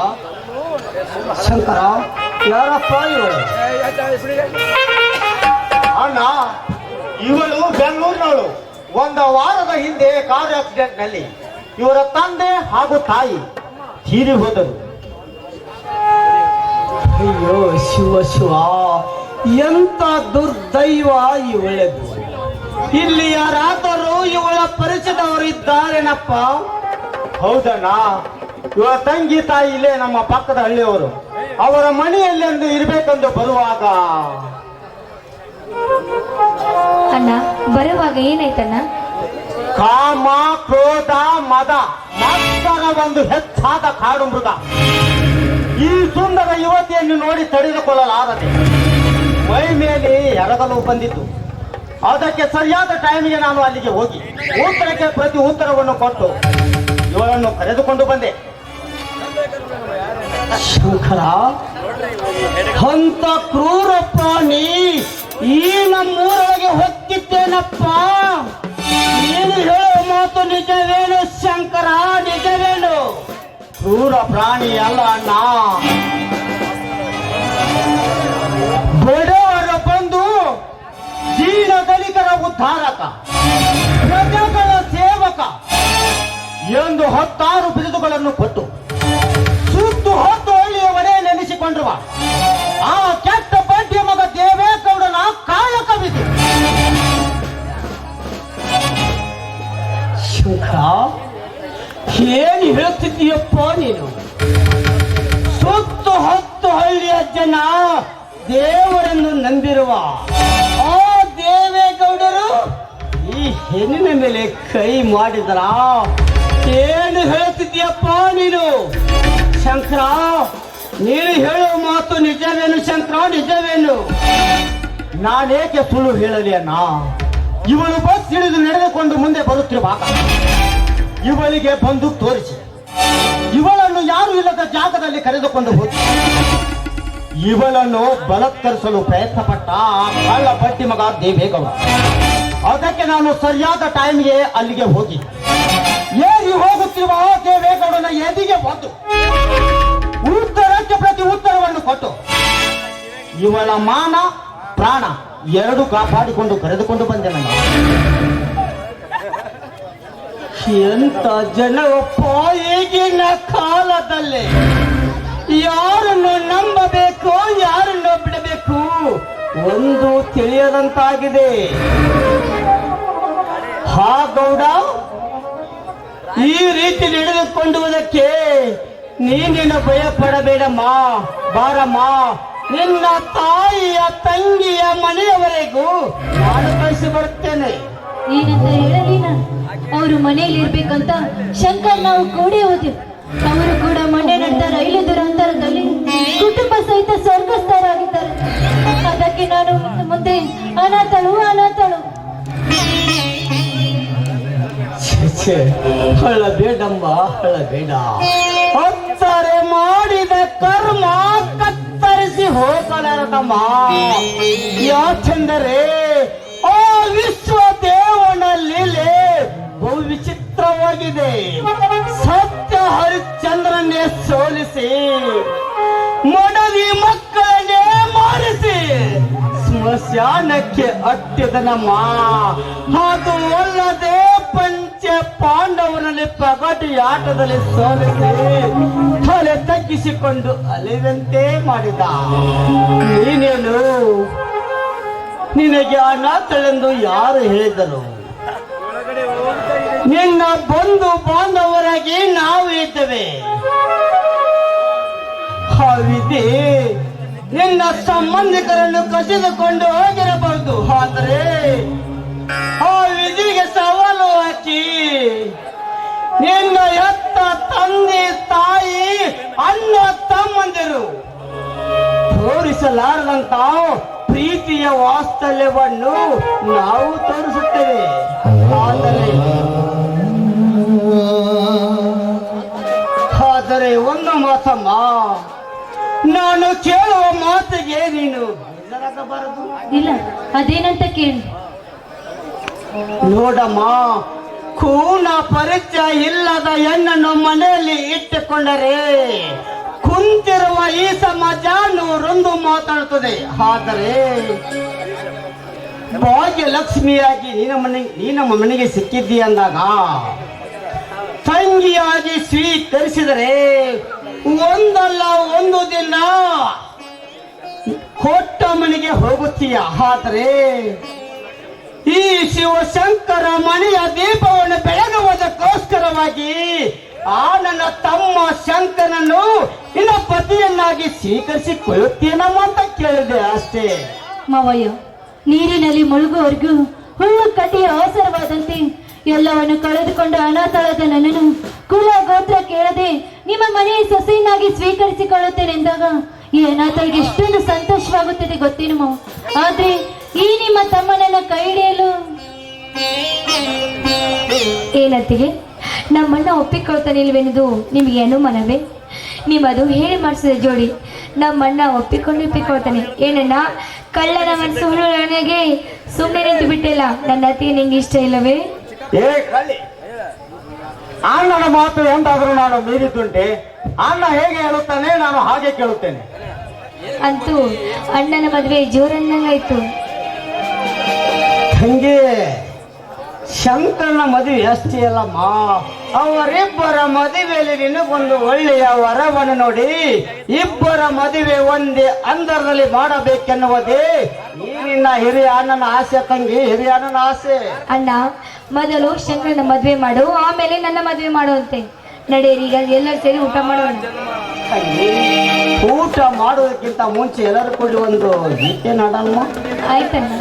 ಶಂಕರ ಯಾರಪ್ಪ ಇವಳು? ಅಣ್ಣ, ಇವಳು ಬೆಂಗಳೂರಿನವಳು. ಒಂದು ವಾರದ ಹಿಂದೆ ಕಾರ್ ಆಕ್ಸಿಡೆಂಟ್ ನಲ್ಲಿ ಇವರ ತಂದೆ ಹಾಗೂ ತಾಯಿ ತೀರಿ ಹೋದರು. ಅಯ್ಯೋ ಶಿವ ಶಿವ, ಎಂತ ದುರ್ದೈವ ಇವಳದು. ಇಲ್ಲಿ ಯಾರಾದರೂ ಇವಳ ಪರಿಚಯದವರು ಇದ್ದಾರೇನಪ್ಪ? ಹೌದಣ್ಣ, ಇವರ ತಂಗಿ ತಾಯಿ ಇಲ್ಲೇ ನಮ್ಮ ಪಕ್ಕದ ಹಳ್ಳಿಯವರು. ಅವರ ಮನೆಯಲ್ಲೆಂದು ಇರಬೇಕೆಂದು ಬರುವಾಗ ಅಣ್ಣ, ಬರುವಾಗ ಏನಾಯ್ತಣ್ಣ? ಕಾಮ, ಕ್ರೋಧ, ಮದ ಮಾತ್ರ ಒಂದು ಹೆಚ್ಚಾದ ಕಾಡು ಮೃಗ ಈ ಸುಂದರ ಯುವತಿಯನ್ನು ನೋಡಿ ತಡೆದುಕೊಳ್ಳಲಾರದೆ ಮೈ ಮೇಲೆ ಎರಗಲು ಬಂದಿತ್ತು. ಅದಕ್ಕೆ ಸರಿಯಾದ ಟೈಮಿಗೆ ನಾನು ಅಲ್ಲಿಗೆ ಹೋಗಿ ಉತ್ತರಕ್ಕೆ ಪ್ರತಿ ಉತ್ತರವನ್ನು ಕೊಟ್ಟು ಇವಳನ್ನು ಕರೆದುಕೊಂಡು ಬಂದೆ. ಶಂಕರ, ಅಂತ ಕ್ರೂರ ಪ್ರಾಣಿ ಈ ನಮ್ಮೂರೊಳಗೆ ಹೊತ್ತಿದ್ದೇನಪ್ಪ. ನೀನು ಹೇಳೋ ಮಾತು ನಿಜವೇನು ಶಂಕರ? ನಿಜವೇನು? ಕ್ರೂರ ಪ್ರಾಣಿ ಅಲ್ಲ ಅಣ್ಣ, ಬಡವರ ಬಂದು ದೀನ ದಲಿತರ ಉದ್ಧಾರಕ, ಪ್ರಜೆಗಳ ಸೇವಕ ಎಂದು 10 ಬಿರುದುಗಳನ್ನು ಕೊಟ್ಟು ಸುತ್ತು ಹೊತ್ತು ಹಳ್ಳಿಯ ಒಡೆ ನೆನೆಸಿಕೊಂಡಿರುವ ಆ ಕೆಟ್ಟ ಬಡ್ಡಿಯ ಮಗ ದೇವೇಗೌಡನ ಕಾಯಕವಿದು. ಶಂಕರ, ಏನು ಹೇಳ್ತಿದ್ದೀಯಪ್ಪ ನೀನು? ಸುತ್ತು ಹೊತ್ತು ಹಳ್ಳಿಯ ಜನ ದೇವರನ್ನು ನಂಬಿರುವ ಆ ದೇವೇಗೌಡರು ಈ ಹೆಣ್ಣಿನ ಮೇಲೆ ಕೈ ಮಾಡಿದ್ರ? ಏನು ಹೇಳ್ತಿದ್ದೀಯಪ್ಪ ನೀನು ಶಂಕರ? ನೀನು ಹೇಳೋ ಮಾತು ನಿಜವೇನು ಶಂಕರ? ನಿಜವೇನು? ನಾನೇಕೆ ಸುಳ್ಳು ಹೇಳಲಿ ಅಣ್ಣ? ಇವಳು ಬಸ್ ಹಿಡಿದು ನಡೆದುಕೊಂಡು ಮುಂದೆ ಬರುತ್ತಿರುವಾಗ ಇವಳಿಗೆ ಬಂದು ತೋರಿಸಿ ಇವಳನ್ನು ಯಾರು ಇಲ್ಲದ ಜಾಗದಲ್ಲಿ ಕರೆದುಕೊಂಡು ಹೋಗಿ ಇವಳನ್ನು ಬಲತ್ಕರಿಸಲು ಪ್ರಯತ್ನ ಪಟ್ಟ ಆ ಕಳ್ಳ ಬಡ್ಡಿ ಮಗ ದೇವೇಗೌಡ. ಅದಕ್ಕೆ ನಾನು ಸರಿಯಾದ ಟೈಮ್ಗೆ ಅಲ್ಲಿಗೆ ಹೋಗಿ ಏರಿ ಹೋಗುತ್ತಿರುವ ಆ ದೇವೇಗೌಡನ ಎದಿಗೆ ಬಂದು ಉತ್ತರಕ್ಕೆ ಪ್ರತಿ ಉತ್ತರವನ್ನು ಕೊಟ್ಟು ಇವಳ ಮಾನ ಪ್ರಾಣ ಎರಡು ಕಾಪಾಡಿಕೊಂಡು ಕರೆದುಕೊಂಡು ಬಂದೆ ನಾನು. ಎಂತ ಜನವಪ್ಪ ಈಗಿನ ಕಾಲದಲ್ಲಿ! ಯಾರನ್ನು ನಂಬಬೇಕು, ಯಾರನ್ನು ಬಿಡಬೇಕು ಒಂದು ತಿಳಿಯದಂತಾಗಿದೆ. ಹಾ ಗೌಡ, ಈ ರೀತಿ ನಡೆದುಕೊಂಡುವುದಕ್ಕೆ ನೀನೇನು ಭಯ ಪಡಬೇಡಮ್ಮ. ಬಾರಮ್ಮ, ನಿನ್ನ ತಾಯಿಯ ತಂಗಿಯ ಮನೆಯವರೆಗೂ ನಾನು ಕಳಿಸಿ ಬರುತ್ತೇನೆ. ಏನಂತ ಹೇಳಲಿ ನಾನು? ಅವರು ಮನೆಯಲ್ಲಿ ಇರ್ಬೇಕಂತ ಶಂಕರ್ ನಾವು ಕೂಡಿ ಹೋದೆವು. ಅವರು ಕೂಡ ಮೊನ್ನೆ ನಡೆದ ರೈಲು ದುರಂತರದಲ್ಲಿ ಕುಟುಂಬ ಸಹಿತ ಸ್ವರ್ಗಸ್ಥರಾಗಿದ್ದಾರೆ. ಅದಕ್ಕೆ ನಾನು ಮುಂದೆ ಅನಾಥಳು ಅನಾಥಳು. ಹಳಬೇಡಮ್ಮ, ಹಳಬೇಡ. ಹತ್ತರೆ ಮಾಡಿದ ಕರ್ಮ ಕತ್ತರಿಸಿ ಹೋಗಲಾರದಮ್ಮ. ಯಾಕೆಂದರೆ ಆ ವಿಶ್ವ ದೇವನ ಲೀಲೆ ಬಹು ವಿಚಿತ್ರವಾಗಿದೆ. ಸತ್ಯ ಹರಿಶ್ಚಂದ್ರನ್ನೇ ಸೋಲಿಸಿ ಮಡದಿ ಮಕ್ಕಳನ್ನೇ ಮಾರಿಸಿ ಸ್ಮಶಾನಕ್ಕೆ ಅಟ್ಟಿದನಮ್ಮ. ಅದು ಅಲ್ಲದೆ ಪಂಚ ಪಾಂಡವರಲ್ಲಿ ಪಗಟಿ ಆಟದಲ್ಲಿ ಸೋಲಿಸಿ ತಲೆ ತಗ್ಗಿಸಿಕೊಂಡು ಅಲಿದಂತೆ ಮಾಡಿದ. ನೀನೇನು? ನಿನಗೆ ಅನಾಥಳೆಂದು ಯಾರು ಹೇಳಿದರು? ನಿನ್ನ ಬಂಧು ಬಾಂಧವರಾಗಿ ನಾವು ಇದ್ದೇವೆ. ಹಾವಿದೆ ನಿನ್ನ ಸಂಬಂಧಿಕರನ್ನು ಕಸಿದುಕೊಂಡು ಹೋಗಿರಬಹುದು. ಆದರೆ ಆ ವಿಧಿಗೆ ಸವಾಲು ಹಾಕಿ ನಿನ್ನ ಎತ್ತ ತಂದೆ ತಾಯಿ ಅಣ್ಣ ತಮ್ಮಂದಿರು ತೋರಿಸಲಾರದಂತ ಪ್ರೀತಿಯ ವಾತ್ಸಲ್ಯವನ್ನು ನಾವು ತೋರಿಸುತ್ತೇವೆ. ಆದರೆ ಒಂದು ಮಾತಮ್ಮ, ನಾನು ಕೇಳುವ ಮಾತಿಗೆ ನೀನು ಬೇಜಾರಾಗಬಾರದು. ಇಲ್ಲ, ಅದೇನಂತ ಕೇಳಿ. ನೋಡಮ್ಮ, ಕೂನ ಪರಿಚಯ ಇಲ್ಲದ ಹೆಣ್ಣನ್ನು ಮನೆಯಲ್ಲಿ ಇಟ್ಟುಕೊಂಡರೆ ಕುಂತಿರುವ ಈ ಸಮಾಜ ನೂರೊಂದು ಮಾತಾಡುತ್ತದೆ. ಆದರೆ ಭಾಗ್ಯಲಕ್ಷ್ಮಿಯಾಗಿ ನೀನು ಮನೆಗೆ ಸಿಕ್ಕಿದ್ದಿ ಅಂದಾಗ ತಂಗಿಯಾಗಿ ಸ್ವೀಕರಿಸಿದರೆ ಒಂದಲ್ಲ ಒಂದು ದಿನ ಕೊಟ್ಟ ಮನೆಗೆ ಹೋಗುತ್ತೀಯ. ಆದರೆ ಈ ಶಿವಶಂಕರ ಮನೆಯ ದೀಪವನ್ನು ಬೆಳಗುವುದಕ್ಕೋಸ್ಕರವಾಗಿ ಆ ನನ್ನ ತಮ್ಮ ಶಂಕರನನ್ನು ನಿನ್ನ ಪತಿಯನ್ನಾಗಿ ಸ್ವೀಕರಿಸಿಕೊಳ್ಳುತ್ತೇನಮ್ಮ ಅಂತ ಕೇಳಿದೆ ಅಷ್ಟೇ. ಮಾವಯ್ಯ, ನೀರಿನಲ್ಲಿ ಮುಳುಗುವವರೆಗೂ ಹುಲ್ಲು ಕಟ್ಟಿಯ ಅವಸರವಾದಂತೆ ಎಲ್ಲವನ್ನು ಕಳೆದುಕೊಂಡು ಅನಾಥಳಾದ ನನ್ನನ್ನು ಕುಲ ಗೋತ್ರ ಕೇಳದೆ ನಿಮ್ಮ ಮನೆಯ ಸೊಸೆಯನ್ನಾಗಿ ಸ್ವೀಕರಿಸಿಕೊಳ್ಳುತ್ತೇನೆ ಎಂದಾಗ ಈ ಅನಾಥಳಿಗೆ ಎಷ್ಟೊಂದು ಸಂತೋಷವಾಗುತ್ತದೆ ಗೊತ್ತೇನು ಮಾವ. ಆದ್ರೆ ಈ ನಿಮ್ಮ ತಮ್ಮನನ್ನ ಕೈ ಹಿಡಿಯಲು ಏನಂತೀವಿ? ನಮ್ಮಣ್ಣ ಒಪ್ಪಿಕೊಳ್ತಾನೆ ಇಲ್ವೆನ್ನೋದು ನಿಮಗೆ ಅನುಮಾನವೇ? ನಿಮ್ಮದು ಹೇಳಿ ಮಾಡಿಸಿದ ಜೋಡಿ ನಮ್ಮಣ್ಣ ಒಪ್ಪಿಕೊಳ್ತಾನೆ. ಏನಣ್ಣ, ಕಳ್ಳನ ಮನಸ್ಸು ಹುಳುವನೆಗೆ ಸುಮ್ಮನೆ ನಿಂತು ಬಿಟ್ಟಿಲ್ಲ. ನನ್ನ ಅತ್ತಿಗೆ ನಿಂಗೆ ಇಷ್ಟ ಇಲ್ಲವೇ? ಏ ಕಳ್ಳಿ, ಅಣ್ಣನ ಮಾತು ಎಂದಾದ್ರೂ ನಾನು ಮೀರಿದ್ದುಂಟೆ? ಅಣ್ಣ ಹೇಗೆ ಹೇಳುತ್ತಾನೆ ನಾನು ಹಾಗೆ ಕೇಳುತ್ತೇನೆ. ಅಂತೂ ಅಣ್ಣನ ಮದುವೆ ಜೋರನ್ನಂಗಾಯ್ತು. ಹಂಗೆ ಶಂಕರನ ಮದುವೆ ಅಷ್ಟೇ ಅಲ್ಲಮ್ಮ, ಅವರಿಬ್ಬರ ಮದುವೆಯಲ್ಲಿ ನಿನಗೊಂದು ಒಳ್ಳೆಯ ವರವನ್ನು ನೋಡಿ ಇಬ್ಬರ ಮದುವೆ ಒಂದೇ ಅಂದರದಲ್ಲಿ ಮಾಡಬೇಕೆನ್ನುವುದೇ ಈ ನಿನ್ನ ಹಿರಿಯ ಅಣ್ಣನ ಆಸೆ ತಂಗಿ, ಹಿರಿಯ ಅಣ್ಣನ ಆಸೆ. ಅಣ್ಣ, ಮೊದಲು ಶಂಕರನ ಮದುವೆ ಮಾಡು, ಆಮೇಲೆ ನನ್ನ ಮದುವೆ ಮಾಡುವಂತೆ. ನಡೆಯಿರಿ, ಈಗ ಎಲ್ಲರೂ ಸೇರಿ ಊಟ ಮಾಡೋಣ. ಊಟ ಮಾಡೋದಕ್ಕಿಂತ ಮುಂಚೆ ಎಲ್ಲರೂ ಕೂಡಿ ಒಂದು ಗೀತೆ ನಾಡಮ್ಮ. ಆಯ್ತಣ್ಣ.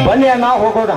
ಬನ್ನಿ ಅಣ್ಣ, ಹೋಗೋಣ.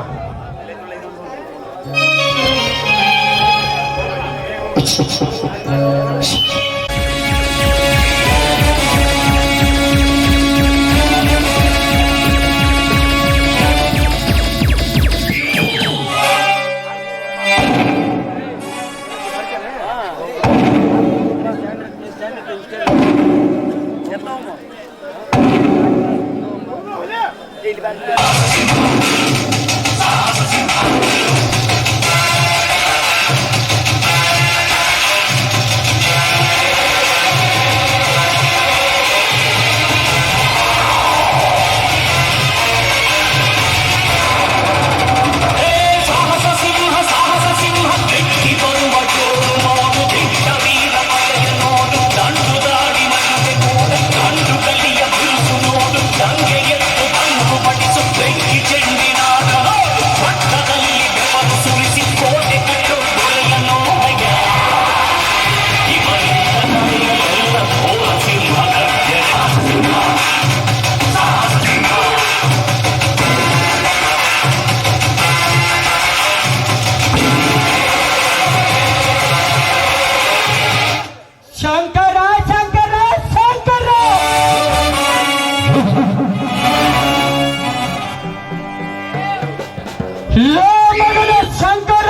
ಲೋ ಮಗನ ಶಂಕರ,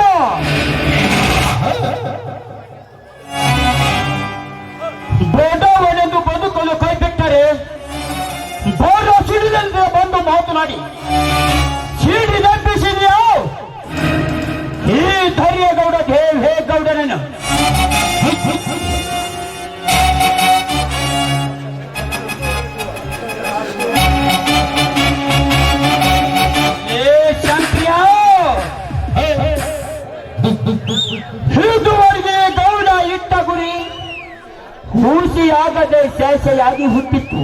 ಬೋಡವನೆಂದು ಬದುಕಲು ಕೈಬಿಟ್ಟರೆ ಬೋಡ ಸಿಡಿದಂತೆ ಬಂದು ಮಾತನಾಡಿ ಸಿಡಿ ನಂಬಿಸಿದ್ಯಾ ಈ ಧೈರ್ಯಗೌಡ ದೇವೇಗೌಡನನ್ನು. ಇದುವರೆಗೆ ಗೌಡ ಇಟ್ಟ ಗುರಿ ಹೂಸಿಯಾಗದೆ ಶೇಷೆಯಾಗಿ ಹುಟ್ಟಿತ್ತು.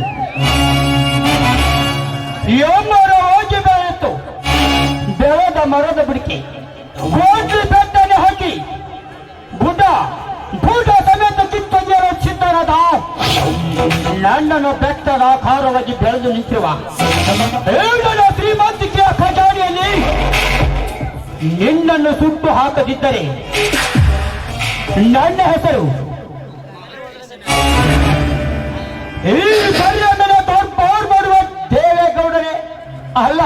ಎಮ್ಮರ ಹೋಗಿ ಬೆಳೆಯಿತು. ಬೆಳೆದ ಮರದ ಬಿಡಿಕೆ ಗೋಟ್ರಿ ಬೆಟ್ಟನೆ ಹಾಕಿ ಬುಡ ಸಮೇತ ಕಿತ್ತೊಗೆಯಲು ಸಿದ್ಧರಾದ ನನ್ನನ್ನು ಬೆಟ್ಟದ ಆಕಾರವಾಗಿ ಬೆಳೆದು ನಿಂತಿರುವ ಏಳನ ಶ್ರೀಮಂತಿಕೆಯ ಖಜಾನೆಯಲ್ಲಿ ನಿನ್ನನ್ನು ಸುಟ್ಟು ಹಾಕದಿದ್ದರೆ ನನ್ನ ಹೆಸರು ಈ ಸರಿಯ ಮೇಲೆ ತೋರ್ಪಾರು ಮಾಡುವ ದೇವೇಗೌಡರೇ ಅಲ್ಲ.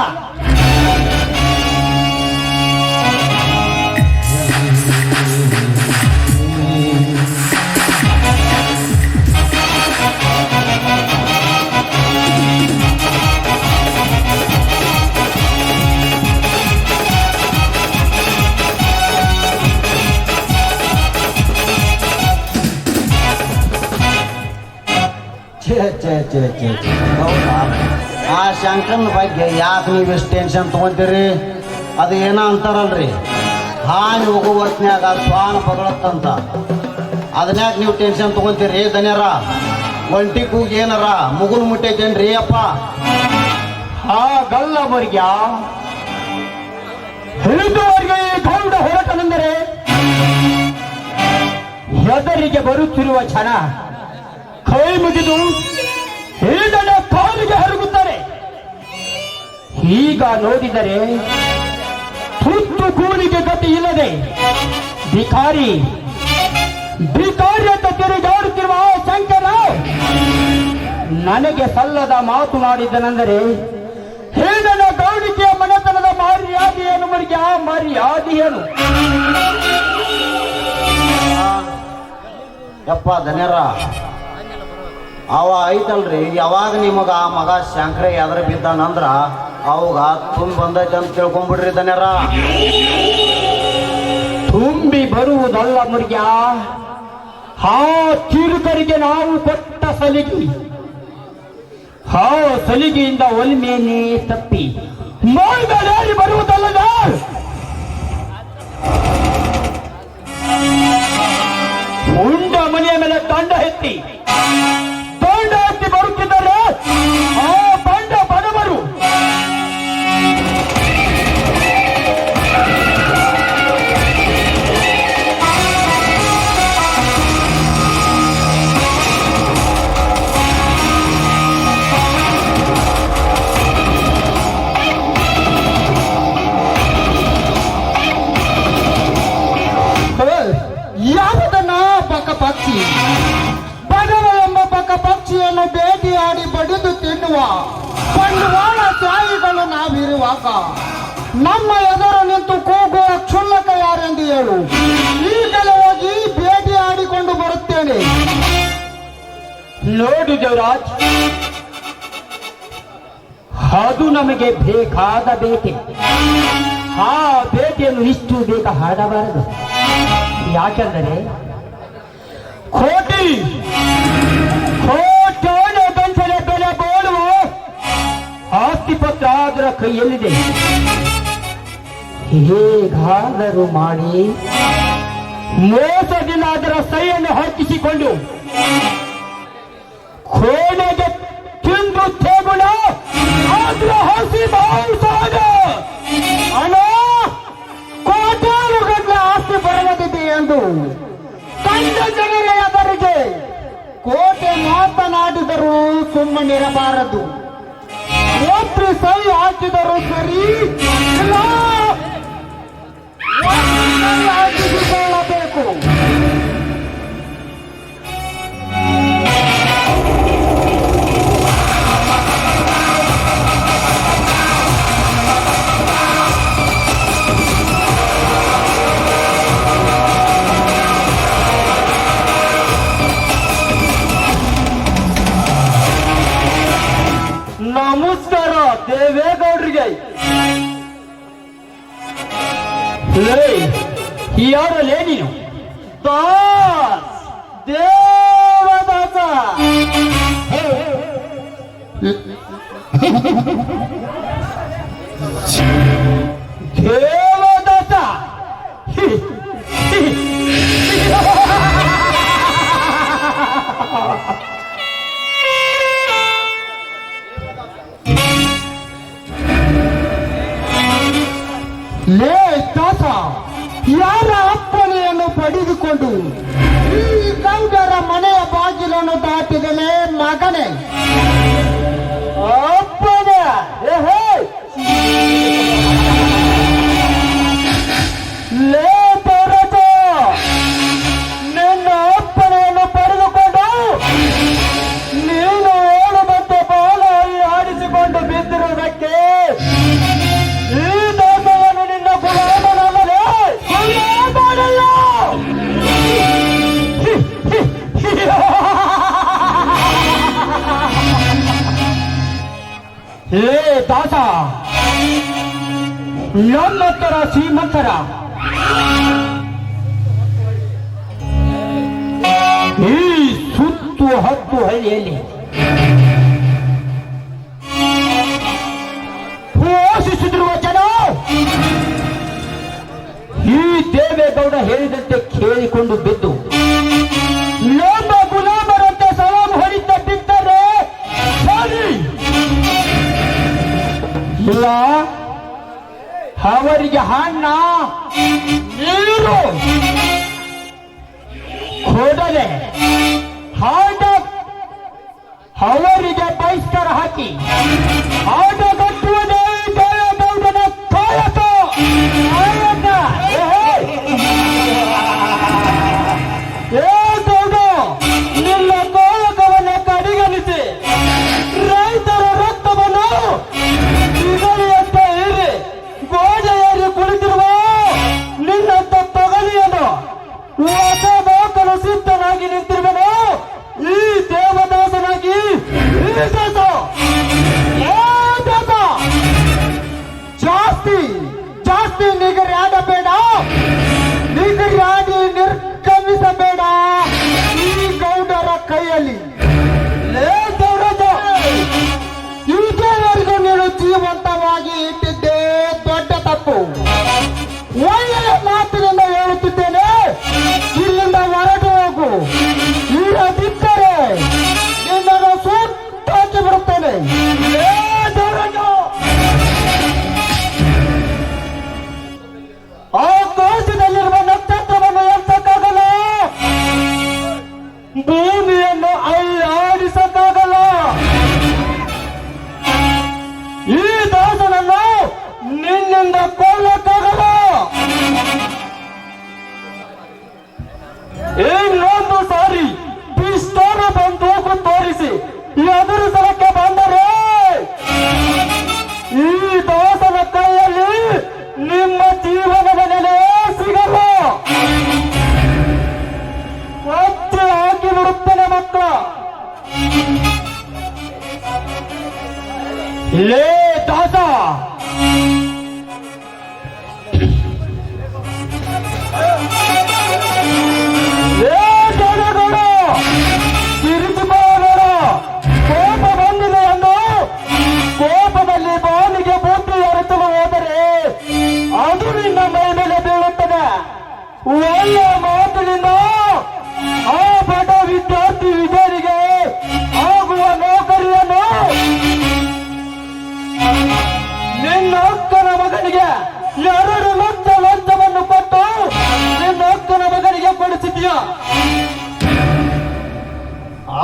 ಹೌದಾ? ಆ ಶಂಕರನ ಬಗ್ಗೆ ಯಾಕೆ ನೀವು ಇಷ್ಟು ಟೆನ್ಷನ್ ತಗೊಂತೀರಿ? ಅದು ಏನೋ ಅಂತಾರಲ್ರಿ, ಹಾನಿ ಹೋಗೋ ಹೊತ್ನ್ಯಾಗ ಸ್ವಾನ ಪಗಳತ್ತಂತ. ಅದನ್ಯಾಕೆ ನೀವು ಟೆನ್ಷನ್ ತಗೊಂತೀರಿ ದನ್ಯಾರ? ಒಂಟಿ ಕೂಗಿ ಏನಾರ ಮುಗುಲ್ ಮುಟ್ಟೈತೇನ್ರಿ ಅಪ್ಪ? ಹಾಗಲ್ಲ ಬರ್ಗ್ಯ. ಹಿಡಿದುವರೆಗೆ ಈ ಗೌಡ ಹೊರಟನೆಂದರೆ ಹೆದರಿಗೆ ಬರುತ್ತಿರುವ ಜನ ಕೈ ಮುಗಿದು ಈಗನ ಕಾಲಿಗೆ ಹರಗುತ್ತಾರೆ. ಈಗ ನೋಡಿದರೆ ತುತ್ತು ಕೂಲಿಗೆ ಗತಿ ಇಲ್ಲದೆ ಭಿಕಾರಿ ಅಂತ ತಿರುಗಾಡುತ್ತಿರುವ ಶಂಕರ ನನಗೆ ಸಲ್ಲದ ಮಾತು ಮಾಡಿದ್ದನೆಂದರೆ ಈಗನ ಗೌಡಿಕೆಯ ಮನೆತನದ ಮರ್ಯಾದೆಯನ್ನು ಮರ್ಯಾದೆಯನ್ನು. ಯಪ್ಪ ದನ್ಯರ, ಅವ ಐತಲ್ರಿ, ಯಾವಾಗ ನಿಮಗ ಆ ಮಗ ಶಂಕರ ಎದ್ರ ಬಿದ್ದಾನಂದ್ರ ಅವಾಗ ತುಂಬ ಬಂದೈತೆ ಅಂತ ತಿಳ್ಕೊಂಡ್ಬಿಡ್ರಿ ದನ್ಯರ. ತುಂಬಿ ಬರುವುದಲ್ಲ ಮುರ್ಗ್ಯ, ಹಾ ತಿರುಕರಿಗೆ ನಾವು ಕೊಟ್ಟ ಸಲಿಗೆ, ಹಾ ಸಲಿಗೆಯಿಂದ ಒಲ್ಮೇನೆ ತಪ್ಪಿ ಮೈದಾರಿ ಬರುವುದಲ್ಲದ ಉಂಡ ಮನೆಯ ಮೇಲೆ ದಂಡ ಎತ್ತಿ ಬರುತ್ತಿದ್ದಾರೆ ಆ ಬಂಡ ಬಡವರು. ಯಾವುದನ್ನ ಪಕ್ಷಿ ಬಡವ ಎಂಬ ಪಕ್ಷಿಯನ್ನು ಬೇಟೆಯಾಡಿ ಬಡಿದು ತಿನ್ನುವ ಬಂಡವಾಳ ಶಾಹಿಗಳು ನಾವಿರುವಾಗ ನಮ್ಮ ಎದುರು ನಿಂತು ಕೂಗುವ ಕ್ಷುಲ್ಲಕ ಯಾರೆಂದು ಹೇಳು. ಈಗಲೇ ಹೋಗಿ ಬೇಟೆಯಾಡಿಕೊಂಡು ಬರುತ್ತೇನೆ. ನೋಡು ದೇವರಾಜ್, ಅದು ನಮಗೆ ಬೇಕಾದ ಬೇಟೆ. ಆ ಬೇಟೆಯನ್ನು ಇಷ್ಟು ಬೇಗ ಹಾಡಬಾರದು. ಯಾಕೆಂದರೆ ಕೋಟಿ ಗಂಟಲೆ ಬೆಲೆ ಬೋಳುವ ಆಸ್ತಿ ಪತ್ರ ಅದರ ಕೈಯಲ್ಲಿದೆ. ಹೇಗಾದರೂ ಮಾಡಿ ಮೋಸದಿಂದ ಅದರ ಸೈಯನ್ನು ಹಾಕಿಸಿಕೊಂಡು ಕೋಣೆಗೆ ತಿಂದು ತೇಗುಣ ಅದರ ಹಸಿ ಮಾಂಸಾದ ಹಣ ಕೋಟ್ಯಾರು ಗಂಟೆ ಆಸ್ತಿ ಬರಲಿದೆ ಎಂದು ಕಂಡ ಜನರೆಯವರಿಗೆ ಕೋಟೆ ಮಾತನಾಡಿದರೂ ಸುಮ್ಮನಿರಬಾರದು. ಒಬ್ಬರು ಸೈ ಹಾಕಿದರೂ ಸರಿ, ಇಲ್ಲ ಹಾಕಿಸಿಕೊಳ್ಳಬೇಕು. ದೇವೇಗೌಡರಿಗೆ. ಯಾರಲ್ಲೇ ನೀನು? ದಾಸ್ ದೇವದಾಸ. ದೇವದಾಸ. ಲೇ ದಾಸ, ಯಾರ ಅಪ್ಪಣೆಯನ್ನು ಪಡೆದುಕೊಂಡು ಈ ಗೌಡರ ಮನೆಯ ಬಾಗಿಲನ್ನು ದಾಟಿದಲೇ ಮಗನೇ? ಅಪ್ಪನೇ. ಲೇ ಭರತ, ನಿನ್ನ ಅಪ್ಪಣೆಯನ್ನು ಪಡೆದುಕೊಂಡು ನೀನು ಹೇಳುವಂತೆ ಬಾಲಾಯಿ ಆಡಿಸಿಕೊಂಡು ಬಿದ್ದಿರುವುದಕ್ಕೆ ಈ ದಾಸವನ್ನು ನಿನ್ನ ಗುಲಾಮನಲ್ಲದೆ ಗುಲಾಮನಲ್ಲ. ಲೇ ದಾಸ, ನಮ್ಮತ್ತರ ಶ್ರೀಮಂತರ ಈ ಸುತ್ತು ಹತ್ತು ಹಳ್ಳಿಯಲ್ಲಿ ಪೋಷಿಸುತ್ತಿರುವ ಜನ ಈ ದೇವೇಗೌಡ ಹೇಳಿದಂತೆ ಕೇಳಿಕೊಂಡು ಬಿದ್ದು ನಮ್ಮ ಗುಲಾಮರಂತೆ ಸಲಾಮ್ ಹೊಡಿತ ಬಿದ್ದರೆ ಸರಿ. ಇಲ್ಲ ಅವರಿಗೆ ಹಣ್ಣ ನೀರು ಕೊಡಲೆ ಹಾಡ ಅವರಿಗೆ ಬಹಿಷ್ಕಾರ ಹಾಕಿ ಆಟ ಕಟ್ಟುವುದೇ ದೇವೇಗೌಡನ ಕಾಯಕ. ಏ ಗೌಡ, ನಿನ್ನ ಕಾಯಕವನ್ನು ಕಡೆಗಣಿಸಿ ರೈತರ ರಕ್ತವನ್ನು ಇಗಲಿಯಂತೆ ಇರಿ ಗೋಡೆಯಲ್ಲಿ ಕುಳಿತಿರುವ ನಿನ್ನಂತ ತೊಗಲಿಯನ್ನು ಹೊಸ ಬಾಕಲು ಸಿದ್ಧನಾಗಿ ನಿಂತಿರುವನು ಈ ದೇವದಾಸನಾಗಿ. ಈ ದಾಸ, ಏ ದಾಸ, ಜಾಸ್ತಿ ಜಾಸ್ತಿ ನಿಗರಿ ಆಡಬೇಡ, ನಿಗರಿ ಆಡಿ ನಿರ್ಗಮಿಸಬೇಡ ಈ ಗೌಡರ ಕೈಯಲ್ಲಿ. ಲೇ ಗೌಡಜ, ಇದುವರೆಗೂ ನೀನು ಜೀವಂತವಾಗಿ ಇಟ್ಟಿದ್ದೇ ದೊಡ್ಡ ತಪ್ಪು. ಒಳ್ಳೆಯ ಮಾತಿನಿಂದ ಹೇಳುತ್ತಿದ್ದೇನೆ, ಇಲ್ಲಿಂದ ಹೊರಟು ಹೋಗು. ಇರದಿದ್ದರೆ ನಿನ್ನನ್ನು ಸುಟ್ಟಾಕಿ ಬಿಡುತ್ತೇನೆ. ಲೇ ಗೌಡಜ, ಆಕಾಶದಲ್ಲಿರುವ ನಕ್ಷತ್ರವನ್ನು ಎತ್ತಕ್ಕಾಗಲ್ಲ, ಭೂಮಿಯನ್ನು ಅಲ್ಲಾಡಿಸಕ್ಕಾಗಲ್ಲ. ಈ ದಾಸನನ್ನು ನಿನ್ನಿಂದ ಕೊಲ್ಲಕ್ಕಾಗಲ್ಲ. ಇನ್ನೊಂದು ಸಾರಿ ಪಿಸ್ತೂಲ ಬಂದೂಕು ತೋರಿಸಿ ಎದುರು ಸಲಕ್ಕೆ ಬಂದರೆ ಈ ದಾಸನ ಕೈಯಲ್ಲಿ ನಿಮ್ಮ ಜೀವನದ ನೆಲೆ ಸಿಗಲ್ಲ. ಒತ್ತೆ ಹಾಕಿ ಬಿಡುತ್ತೇನೆ ಮಕ್ಕಳ. ಲೇ ದಾಸ, ಲೇ ದೇವೇಗೌಡ, ತಿರುಗಿಬಾರಬೇಡ. ಕೋಪ ಬಂದಿದೆ ಎಂದು ಕೋಪದಲ್ಲಿ ಬಾನಿಗೆ ಬುದ್ಧಿ ಎರಚಲು ಹೋದರೆ ಅದು ನಿನ್ನ ಮೈ ಮೇಲೆ ಬೀಳುತ್ತದೆ. ಒಳ್ಳೆಯ ಮಾತಿನಿಂದ ಆ ಬಡ ವಿದ್ಯಾರ್ಥಿ ವಿಜಯರಿಗೆ ಆಗುವ ನೌಕರಿಯನ್ನು ನಿನ್ನ ಅಕ್ಕನ ಮಗನಿಗೆ 2 ಲಕ್ಷ ಲಂಚವನ್ನು ಕೊಟ್ಟು ನಿನ್ನ ಅಕ್ಕನ ಮಗನಿಗೆ ಕೊಡಿಸಿದ್ಯ.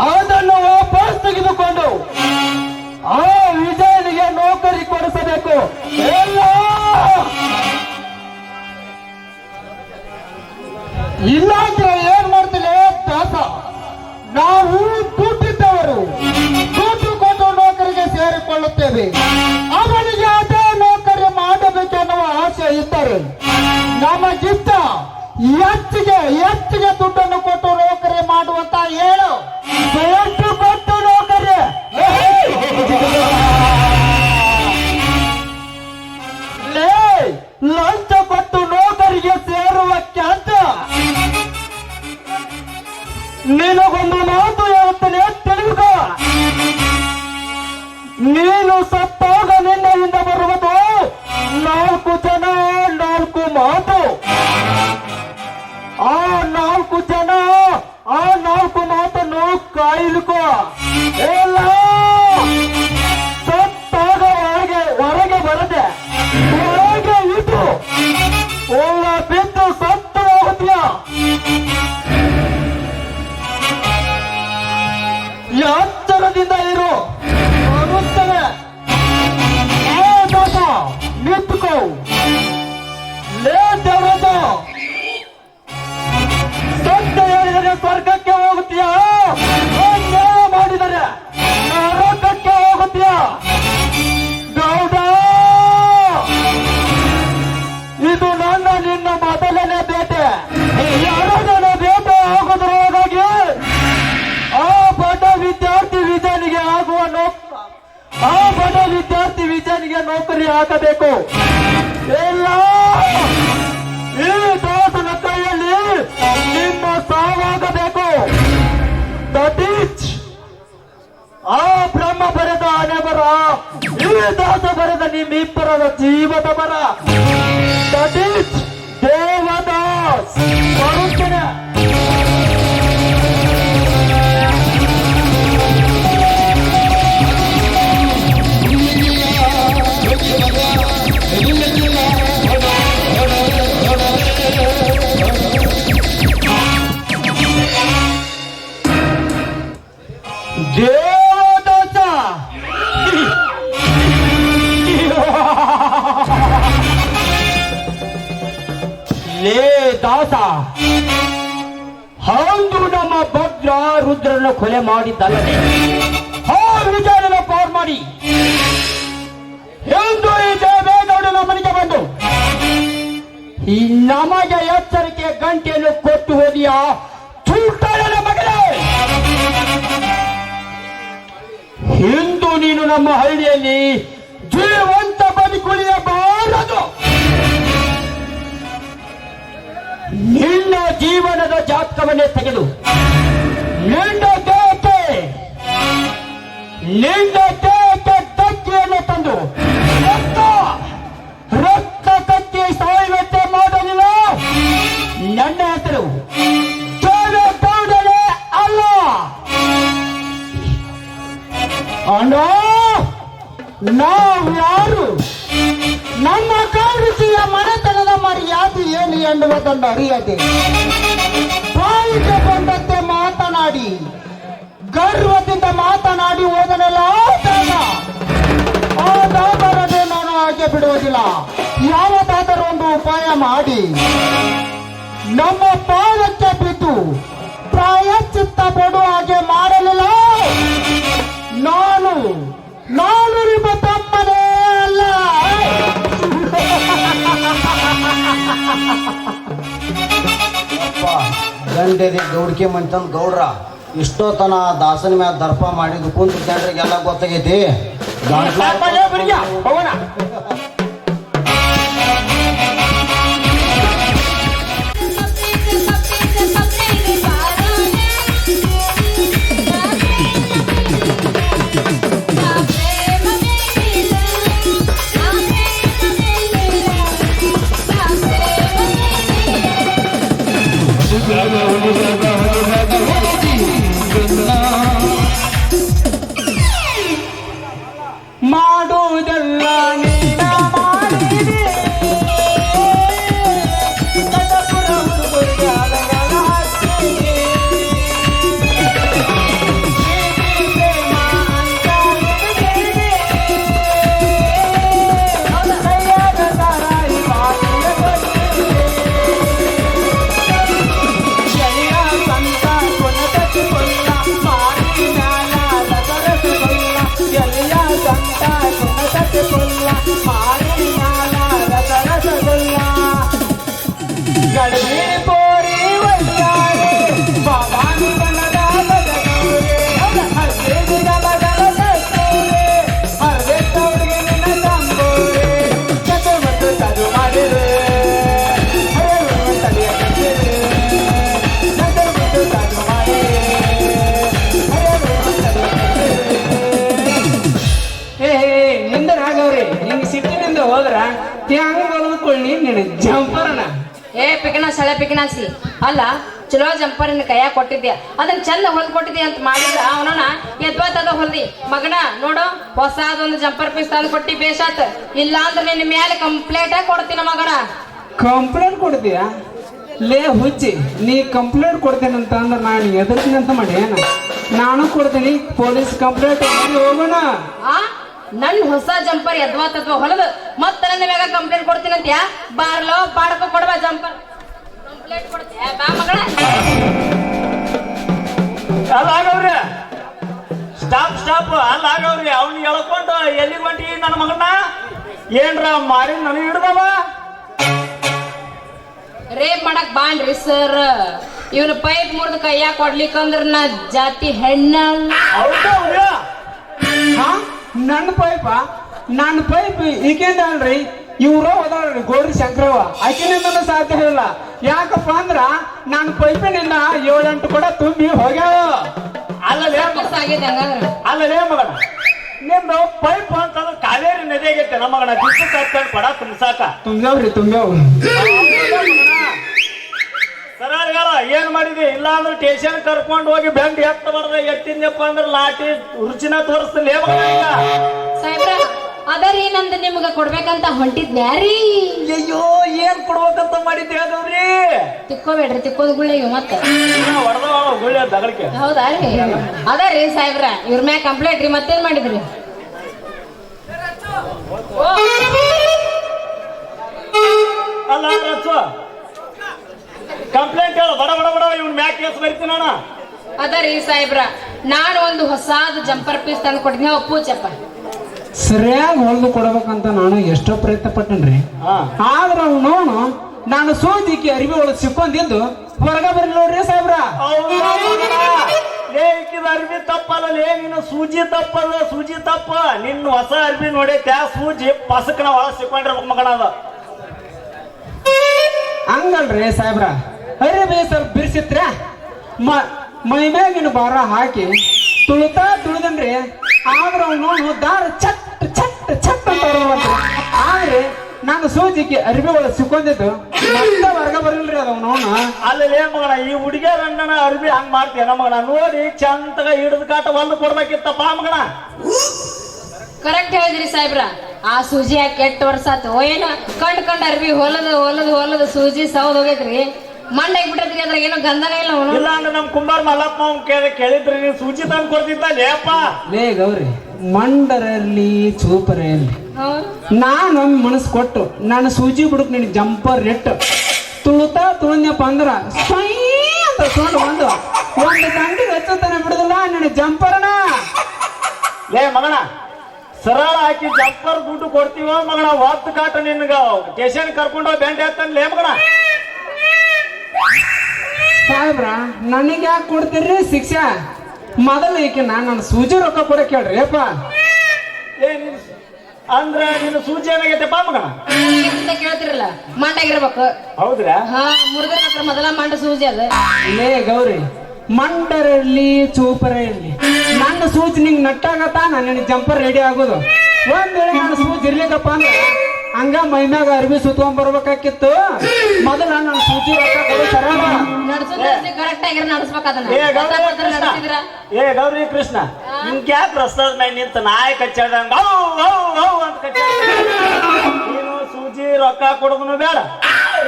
ಅದನ್ನು ವಾಪಸ್ ತೆಗೆದುಕೊಂಡು ಆ ವಿಜಯನಿಗೆ ನೌಕರಿ ಕೊಡಿಸಬೇಕು. ಇಲ್ಲಾಂದ್ರೆ ಏನ್ ಮಾಡ್ತಿಲ್ಲ ದಾಸ, ನಾವು ದುಡ್ಡಿದ್ದವರು ದುಡ್ಡು ಕೊಟ್ಟು ನೌಕರಿಗೆ ಸೇರಿಕೊಳ್ಳುತ್ತೇವೆ. ಅವನಿಗೆ ಅದೇ ನೌಕರಿ ಮಾಡಬೇಕೆನ್ನುವ ಆಸೆ ಇದ್ದರೆ ನಮಗಿಂತ ಹೆಚ್ಚಿಗೆ ದುಡ್ಡನ್ನು ಕೊಟ್ಟು ನೌಕರಿ ಮಾಡುವಂತ ಹೇಳು. ದುಡ್ಡು ಕೊಟ್ಟು ನೌಕರಿ ನಿಂತ್ಕೋ. ಲೇ ದೇವರಾಜ, ಸತ್ಯ ಹೇಳಿದರೆ ಸ್ವರ್ಗಕ್ಕೆ ಹೋಗುತ್ತೀಯ, ಅನ್ಯಾಯ ಮಾಡಿದರೆ ನರಕಕ್ಕೆ ಹೋಗುತ್ತೀಯ. ಗೌಡ, ಇದು ನನ್ನ ನಿನ್ನ ಮೊದಲನೇ ಬೇಟೆ. ಎರಡನೇ ಬೇಟೆ ಆಗೋದ್ರೊಳಗಾಗಿ ಆ ಬಡ ವಿದ್ಯಾರ್ಥಿ ವಿಜಯನಿಗೆ ನೌಕರಿ ಹಾಕಬೇಕು. ಇಲ್ಲ, ಈ ದಾಸನ ಕೈಯಲ್ಲಿ ನಿಮ್ಮ ಸಾವಾಗಬೇಕು. ದಟ್ ಈಸ್ ಆ ಬ್ರಹ್ಮ ಬರೆದ ಹಣೆ ಬರ, ಈ ದಾಸ ಬರೆದ ನಿಮ್ಮಿಬ್ಬರದ ಜೀವದ ಬರ. That is Devdas. ಬರುತ್ತೇನೆ. ದೇವದಾಸ, ಲೇ ದಾಸ, ಅಂದು ನಮ್ಮ ಭದ್ರ ರುದ್ರನ ಕೊಲೆ ಮಾಡಿದ್ದಲ್ಲದೆ ಆ ವಿಚಾರನ ಪಾರ್ ಮಾಡಿ ಎಂದು ಈ ದೇವೇಗೌಡನ ಮನೆಗೆ ಬಂದು ಈ ನಮಗೆ ಎಚ್ಚರಿಕೆ ಗಂಟೆಯನ್ನು ಕೊಟ್ಟು ಹೋದಿಯಾ ಚೂಟನ ಮಗಳೇ. ಇಂದು ನೀನು ನಮ್ಮ ಹಳ್ಳಿಯಲ್ಲಿ ಜೀವಂತ ಬದುಕುಳಿಯಬಾರದು. ನಿನ್ನ ಜೀವನದ ಜಾತಕವನ್ನೇ ತೆಗೆದು ನಿನ್ನ ದೇಹಕ್ಕೆ ದಕ್ಕಿಯನ್ನು ತಂದು ರಕ್ತ ಕಟ್ಟಿ ಸಾಯುವಂತೆ ಮಾಡಲಿಲ್ಲ. ನನ್ನ ಹೆಸರು ದೇವೇಗೌಡನೇ ಅಲ್ಲ. ಅಣ್ಣ, ನಾವು ಯಾರು, ನಮ್ಮ ಕಾಂಗ್ರೆಸ್ಸಿಯ ಮನೆತನದ ಮರ್ಯಾದೆ ಏನು ಎನ್ನುವುದನ್ನು ಅರಿಯದೆ ಬಾಯಿಗೆ ಬಂದಂತೆ ಮಾತನಾಡಿ ಗರ್ವದಿಂದ ಮಾತನಾಡಿ ಹೋದನೆಲ್ಲ ಆ ದಾದರನ್ನೇ ನಾನು ಹಾಗೆ ಬಿಡುವುದಿಲ್ಲ. ಯಾವುದಾದರೂ ಒಂದು ಉಪಾಯ ಮಾಡಿ ನಮ್ಮ ಪಾದಕ್ಕೆ ಬಿದ್ದು ಪ್ರಾಯಶ್ಚಿತ್ತ ಪಡುವ ಹಾಗೆ ಮಾಡಲಿಲ್ಲ. ನಾನು ನಿಮ್ಮ ತಮ್ಮನೇ ಅಲ್ಲ. ಗಂಡೆದಿ ಗೌಡಿಕೆ ಮಂತಂದ್ ಗೌಡ್ರ ಇಷ್ಟೋತನ ದಾಸನ ಮ್ಯಾಲ ದರ್ಪ ಮಾಡಿದ್ದು ಕುಂತ ಜನರಿಗೆಲ್ಲ ಗೊತ್ತಾಗೈತಿ. ಮಾಡುವುದೆಲ್ಲ ನೀನ ಮಾಡಿದೆ. ಹೋದ್ರ ಹೆಂಗ್ ಹೊಲದ್ಕೊಳ್ಳಿ ನಿನ್ನ ಜಂಪರ್ನ. ಏ ಪಿಕನ ಸಳೆ ಪಿಕನಾಸಿ ಅಲ್ಲ, ಚಲೋ ಜಂಪರ್ ನಿನ್ನ ಕೈಯಾಗ ಕೊಟ್ಟಿದ್ಯಾ, ಅದನ್ನ ಚಂದ ಹೊಲ್ದ್ ಕೊಟ್ಟಿದ್ಯಾ ಅಂತ ಮಾಡಿದ್ರ ಅವನ ಎದ್ಬತ್ತದ ಹೊಲ್ದಿ. ಮಗನ ನೋಡು, ಹೊಸಾದೊಂದು ಜಂಪರ್ ಪೀಸ್ ತಂದು ಕೊಟ್ಟಿ ಬೇಷಾತ್. ಇಲ್ಲ ಅಂದ್ರೆ ನಿನ್ನ ಮೇಲೆ ಕಂಪ್ಲೇಂಟ್ ಕೊಡ್ತೀನ ಮಗನ. ಕಂಪ್ಲೇಂಟ್ ಕೊಡ್ತೀಯಾ? ಲೇ ಹುಚ್ಚಿ, ನೀ ಕಂಪ್ಲೇಂಟ್ ಕೊಡ್ತೇನಂತ ಅಂದ್ರೆ ನಾನು ಎದುರ್ತೀನಿ ಅಂತ ಮಾಡಿ ಏನ? ನಾನು ಕೊಡ್ತೀನಿ ಪೊಲೀಸ್ ಕಂಪ್ಲೇಂಟ್. ಹೋಗೋಣ. ನನ್ ಹೊಸ ಜಂಪರ್ ಎದ್ವಾ ತದ್ವಾ ಹೊಲದ ಮತ್ತ ನನ್ನ ಮ್ಯಾಗ ಕಂಪ್ಲೇಂಟ್ ಕೊಡ್ತೀನಂತ್ಯಾ ಬಾರ್ಲೋ ಬಾಡ್ಕೋ ಕೊಡ್ಬಾ ಜಂಪರ್ ಕಂಪ್ಲೇಂಟ್ ಕೊಡ್ತೀಯ ಬಾ ಮಗಳ ಅಲ್ಲಾಗವ್ರಿ ಸ್ಟಾಪ್ ಅಲ್ಲಾಗವ್ರಿ ಅವ್ನ ಎಳ್ಕೊಂಡು ಎಲ್ಲಿ ಹೊಂಟಿ ನನ್ನ ಮಗನ ಏನ್ರ ಮಾರಿ ನನಗೆ ಹಿಡ್ದವ ರೇಪ್ ಮಾಡಕ್ ಬಾನ್ರಿ ಸರ್ ಇವನು ಪೈಪ್ ಮುರಿದು ಕೈಯಾಗ ಕೊಡ್ಲಿಕ್ಕಂದ್ರ ನಾ ಜಾತಿ ಹೆಣ್ಣ ಹೌದಾ ಹಾ ನನ್ನ ಪೈಪ್ ಈಗೇಂದ ಅಲ್ರಿ ಇವ್ರು ಹೋದಾಳ್ರಿ ಗೌರಿ ಶಂಕರವ್ವ ಆಕಿನಿಂದ ಸಾಧ್ಯ ಇಲ್ಲ ಯಾಕಪ್ಪ ಅಂದ್ರ ನನ್ನ ಪೈಪಿನಿಂದ 7-8 ಕೂಡ ತುಂಬಿ ಹೋಗ್ಯಾವ ಅಲ್ಲಲೇ ಆಗಿದೆ ಹಂಗಂದ್ರ ಅಲ್ಲಲೇ ಮಗನ ನಿಮ್ದು ಪೈಪ್ ಅಂತಂದ್ರೆ ಕಾವೇರಿ ನದಿ ಆಗೈತೆ ನಮ್ಮ ಮಗನ ಬಿಟ್ಟು ಕಟ್ಕೊಂಡು ಪಡ ತುಂಬ್ಸಾಕ ತುಂಬ್ಯಾವ್ ಸರಳ ಹೇಳ ಏನ್ ಮಾಡಿದಿ ಇಲ್ಲ ಅಂದ್ರೆ ಸ್ಟೇಷನ್ ಕರ್ಕೊಂಡು ಹೋಗಿ ಬೆಂಡ್ ಎತ್ತ ಬರ್ದ ಎತ್ತಿದ್ನಪ್ಪ ಅಂದ್ರೆ ಲಾಟಿ ರುಚಿನ ತೋರಿಸ್ತಿಲ್ಲ ಸಾಹೇಬ್ರ ಅದರಿ ನಂದು ನಿಮ್ಗ ಕೊಡ್ಬೇಕಂತ ಹೊಂಟಿದ್ನ್ಯಾರೀ ಅಯ್ಯೋ ಏನ್ ಕೊಡ್ಬೇಕಂತ ಮಾಡಿದ್ದೆ ಅದವ್ರಿ ತಿಕ್ಕೋಬೇಡ್ರಿ ತಿಕ್ಕೋದ್ ಗುಳ್ಳೆ ಇವ್ ಮತ್ತ ಹೊಡೆದವ ಗುಳ್ಳೆ ದಗಳಕ್ಕೆ ಹೌದಾ ರೀ ಅದರಿ ಸಾಹೇಬ್ರ ಇವ್ರ ಮ್ಯಾಗ ಕಂಪ್ಲೇಂಟ್ ರೀ ಮತ್ತೇನ್ ಮಾಡಿದ್ರಿ ಅಲ್ಲ ರಚ್ಚು ಕಂಪ್ಲೇಂಟ್ ಹೇಳು ಬಡ ಬಡ ಬಡ ಇವ್ನ ಮ್ಯಾಕ್ ಕೇಸ್ ಬರಿತೀನಿ ನಾನು ಅದರಿ ಸಾಹೇಬ್ರ ನಾನು ಒಂದು ಹೊಸಾದ ಜಂಪರ್ ಪೀಸ್ ತಂದು ಕೊಟ್ಟಿದ್ನಿ ಅಪ್ಪು ಚಪ್ಪ ಸರಿಯಾಗಿ ಹೊಲ್ದು ಕೊಡ್ಬೇಕಂತ ನಾನು ಎಷ್ಟೋ ಪ್ರಯತ್ನ ಪಟ್ಟನ್ರಿ ಆದ್ರ ಅವನು ನಾನು ಸೋದಿಕ್ಕಿ ಅರಿವಿ ಒಳಗೆ ಸಿಕ್ಕೊಂಡಿದ್ದು ಹೊರಗ ಬರ್ಲಿ ನೋಡ್ರಿ ಸಾಹೇಬ್ರ ಲೇಕಿದ ಅರ್ಬಿ ತಪ್ಪಲ್ಲ ಲೇ ನೀನು ಸೂಜಿ ತಪ್ಪಲ್ಲ ಸೂಜಿ ತಪ್ಪ ನಿನ್ನ ಹೊಸ ಅರ್ಬಿ ನೋಡೈತೆ ಸೂಜಿ ಪಸಕನ ಒಳಗೆ ಸಿಕ್ಕೊಂಡಿರ್ಬೇಕು ಮಗನ ಅದ ಹಂಗಲ್ರಿ ಸಾಹೇಬ್ರ ಅರಿವಿ ಸ್ವಲ್ಪ ಬಿರ್ಸಿತ್ರ ಮೈ ಮ್ಯಾಗಿನ ಭಾರ ಹಾಕಿ ತುಳಿದನ್ರಿ ಆದ್ರ ಅವನು ದಾರ ಚಟ್ ಅಂತ ಹೊರಡ್ರಿ. ಆದ್ರೆ ನಾನು ಸೂಜಿಗೆ ಅರಿವಿ ಒಳಗೆ ಸಿಕ್ಕೊಂಡಿದ್ದು ಮತ್ತೆ ಹೊರಗ ಬರಲ್ರಿ ಅದವನು ಅಲ್ಲೇ ಮಗನ ಈ ಹುಡುಗಿಯರನ್ನ ಅರ್ಬಿ ಹಂಗ್ ಮಾಡ್ತೀಯ ಮಗನ ನೋಡಿ ಚಂತಗ ಹಿಡಿದು ಕಾಟ ಒಂದು ಕೊಡ್ಬೇಕಿತ್ತಪ್ಪ ಮಗನ ಕರೆಕ್ಟ್ ಹೇಳಿದ್ರಿ ಸಾಹೇಬ್ರ ಆ ಸೂಜಿ ಹಾಕಿ 8 ವರ್ಷ ಆತು ಏನೋ ಕಂಡ್ ಅರ್ಬಿ ಹೊಲದ ಸೂಜಿ ಸೌದ್ ಹೋಗೈತ್ರಿ ಮಂಡಾಗಿ ಬಿಟ್ಟೈತ್ರಿ ಅದ್ರಾಗ ಏನೋ ಗಂಧನೇ ಇಲ್ಲ ಅವನು ಇಲ್ಲ ಅಂದ್ರೆ ನಮ್ ಕುಂಬಾರ್ ಮಲ್ಲಪ್ಪ ಕೇಳಿದ್ರಿ ನೀವು ಸೂಜಿ ತಂದು ಕೊಡ್ತಿದ್ದ ಲೇಪ ಲೇ ಗೌರಿ ಮಂಡರಲ್ಲಿ ಚೂಪರಲ್ಲಿ ನಾನು ಮನಸ್ಸು ಕೊಟ್ಟು ನಾನು ಸೂಜಿ ಬಿಡಕ್ ನಿನ್ ಜಂಪರ್ ಇಟ್ಟು ತುಳಿದ್ನಪ್ಪ ಅಂದ್ರ ಅಂತ ಸೊಂಡು ಒಂದು ಗಂಟೆಗೆ ಹಚ್ಚತಾನೆ ಬಿಡುದಿಲ್ಲ ನಿನ್ನ ಜಂಪರ್ನ ಲೇ ಮಗನ ಸರಳ ಹಾಕಿ ಜಂಪರ್ ದುಡ್ಡು ಕೊಡ್ತೀವ ಮಗನ ಹೊತ್ತು ಕಾಟ ನಿನ್ಗ ಸ್ಟೇಷನ್ ಕರ್ಕೊಂಡು ಬೆಂಡ್ ಎತ್ತನ್ ಲೇ ಮಗನ ಸಾಹೇಬ್ರ ನನಗೆ ಯಾಕೆ ಕೊಡ್ತೀರಿ ಶಿಕ್ಷೆ ಮೊದಲು ಈಕೆ ನನ್ನ ಸೂಜಿ ರೊಕ್ಕ ಕೊಡಕ್ಕೆ ಹೇಳ್ರಿ ಅಪ್ಪ ಅಂದ್ರ ನಿನ್ನ ಸೂಜಿ ಏನಾಗೈತೆಪ್ಪ ಮಗನ ಕೇಳ್ತಿರಲ್ಲ ಮಂಡಾಗಿರ್ಬೇಕು ಹೌದ್ರಾ ಹಾ ಮುರಿದ ಮೊದಲ ಮಂಡ ಸೂಜಿ ಅದ ಲೇ ಗೌರಿ ಮಂಡರಲ್ಲಿ ಚೂಪರ ಇರ್ಲಿ ನನ್ನ ಸೂಜಿ ನಿಂಗೆ ನಟ್ಟಾಗತ್ತಾ ನನ್ನ ಜಂಪರ್ ರೆಡಿ ಆಗೋದು ಒಂದ್ ವೇಳೆ ನನ್ನ ಸೂಜಿ ಇರ್ಲಿಕ್ಕಪ್ಪ ಅಂದ್ರೆ ಹಂಗ ಮೈಮ್ಯಾಗ ಅರ್ಬಿ ಸುತ್ಕೊಂಡ್ ಬರ್ಬೇಕಾಕಿತ್ತು ಮೊದಲ ನನ್ನ ಸೂಜಿ ರೊಕ್ಕ ಕೊಡು ಸರಳ ಕರೆಕ್ಟ್ ಆಗಿರ ನಡ್ಸ್ಬೇಕದನ್ನ ಏ ಗೌರಿ ಕೃಷ್ಣ ನಿಂಗೆ ಯಾಕೆ ರಸ್ತದ ಮೇಲೆ ನಿಂತ ನಾಯಿ ಕಚ್ಚಾಡ್ದಂಗ ಅಂತ ಕಚ್ಚಾಡ ನೀನು ಸೂಜಿ ರೊಕ್ಕ ಕೊಡೋದನು ಬೇಡ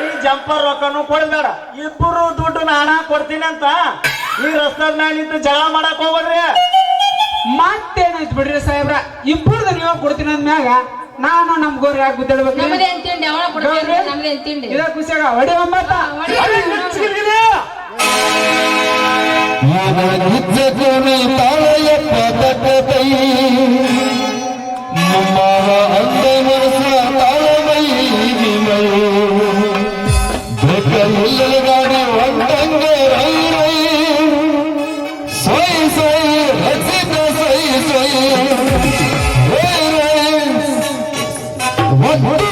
ಈ ಜಂಪರ್ ರೊಕ್ಕನು ಕೊಡಬೇಡ ಇಬ್ಬರು ದುಡ್ಡು ನಾನ ಕೊಡ್ತೀನಿ ಅಂತ ಈ ರಸ್ತದ ಮೇಲೆ ನಿಂತು ಜಗಳ ಮಾಡಕ್ ಹೋಗ್ರಿ ಮತ್ತೇನಾಯ್ತು ಬಿಡ್ರಿ ಸಾಹೇಬ್ರ ಇಬ್ಬರದ ನೀವ ಕೊಡ್ತೀನಿ ಅಂದ್ಮ್ಯಾಗ ನಾನು ನಮ್ ಗೋರ್ ಯಾಕೆ ಗುದ್ದಾಡ್ಬೇಕು ಇದ ಖುಷಿಯಾಗ ಹೊಡಿ ಒಂಬತ್ತ What?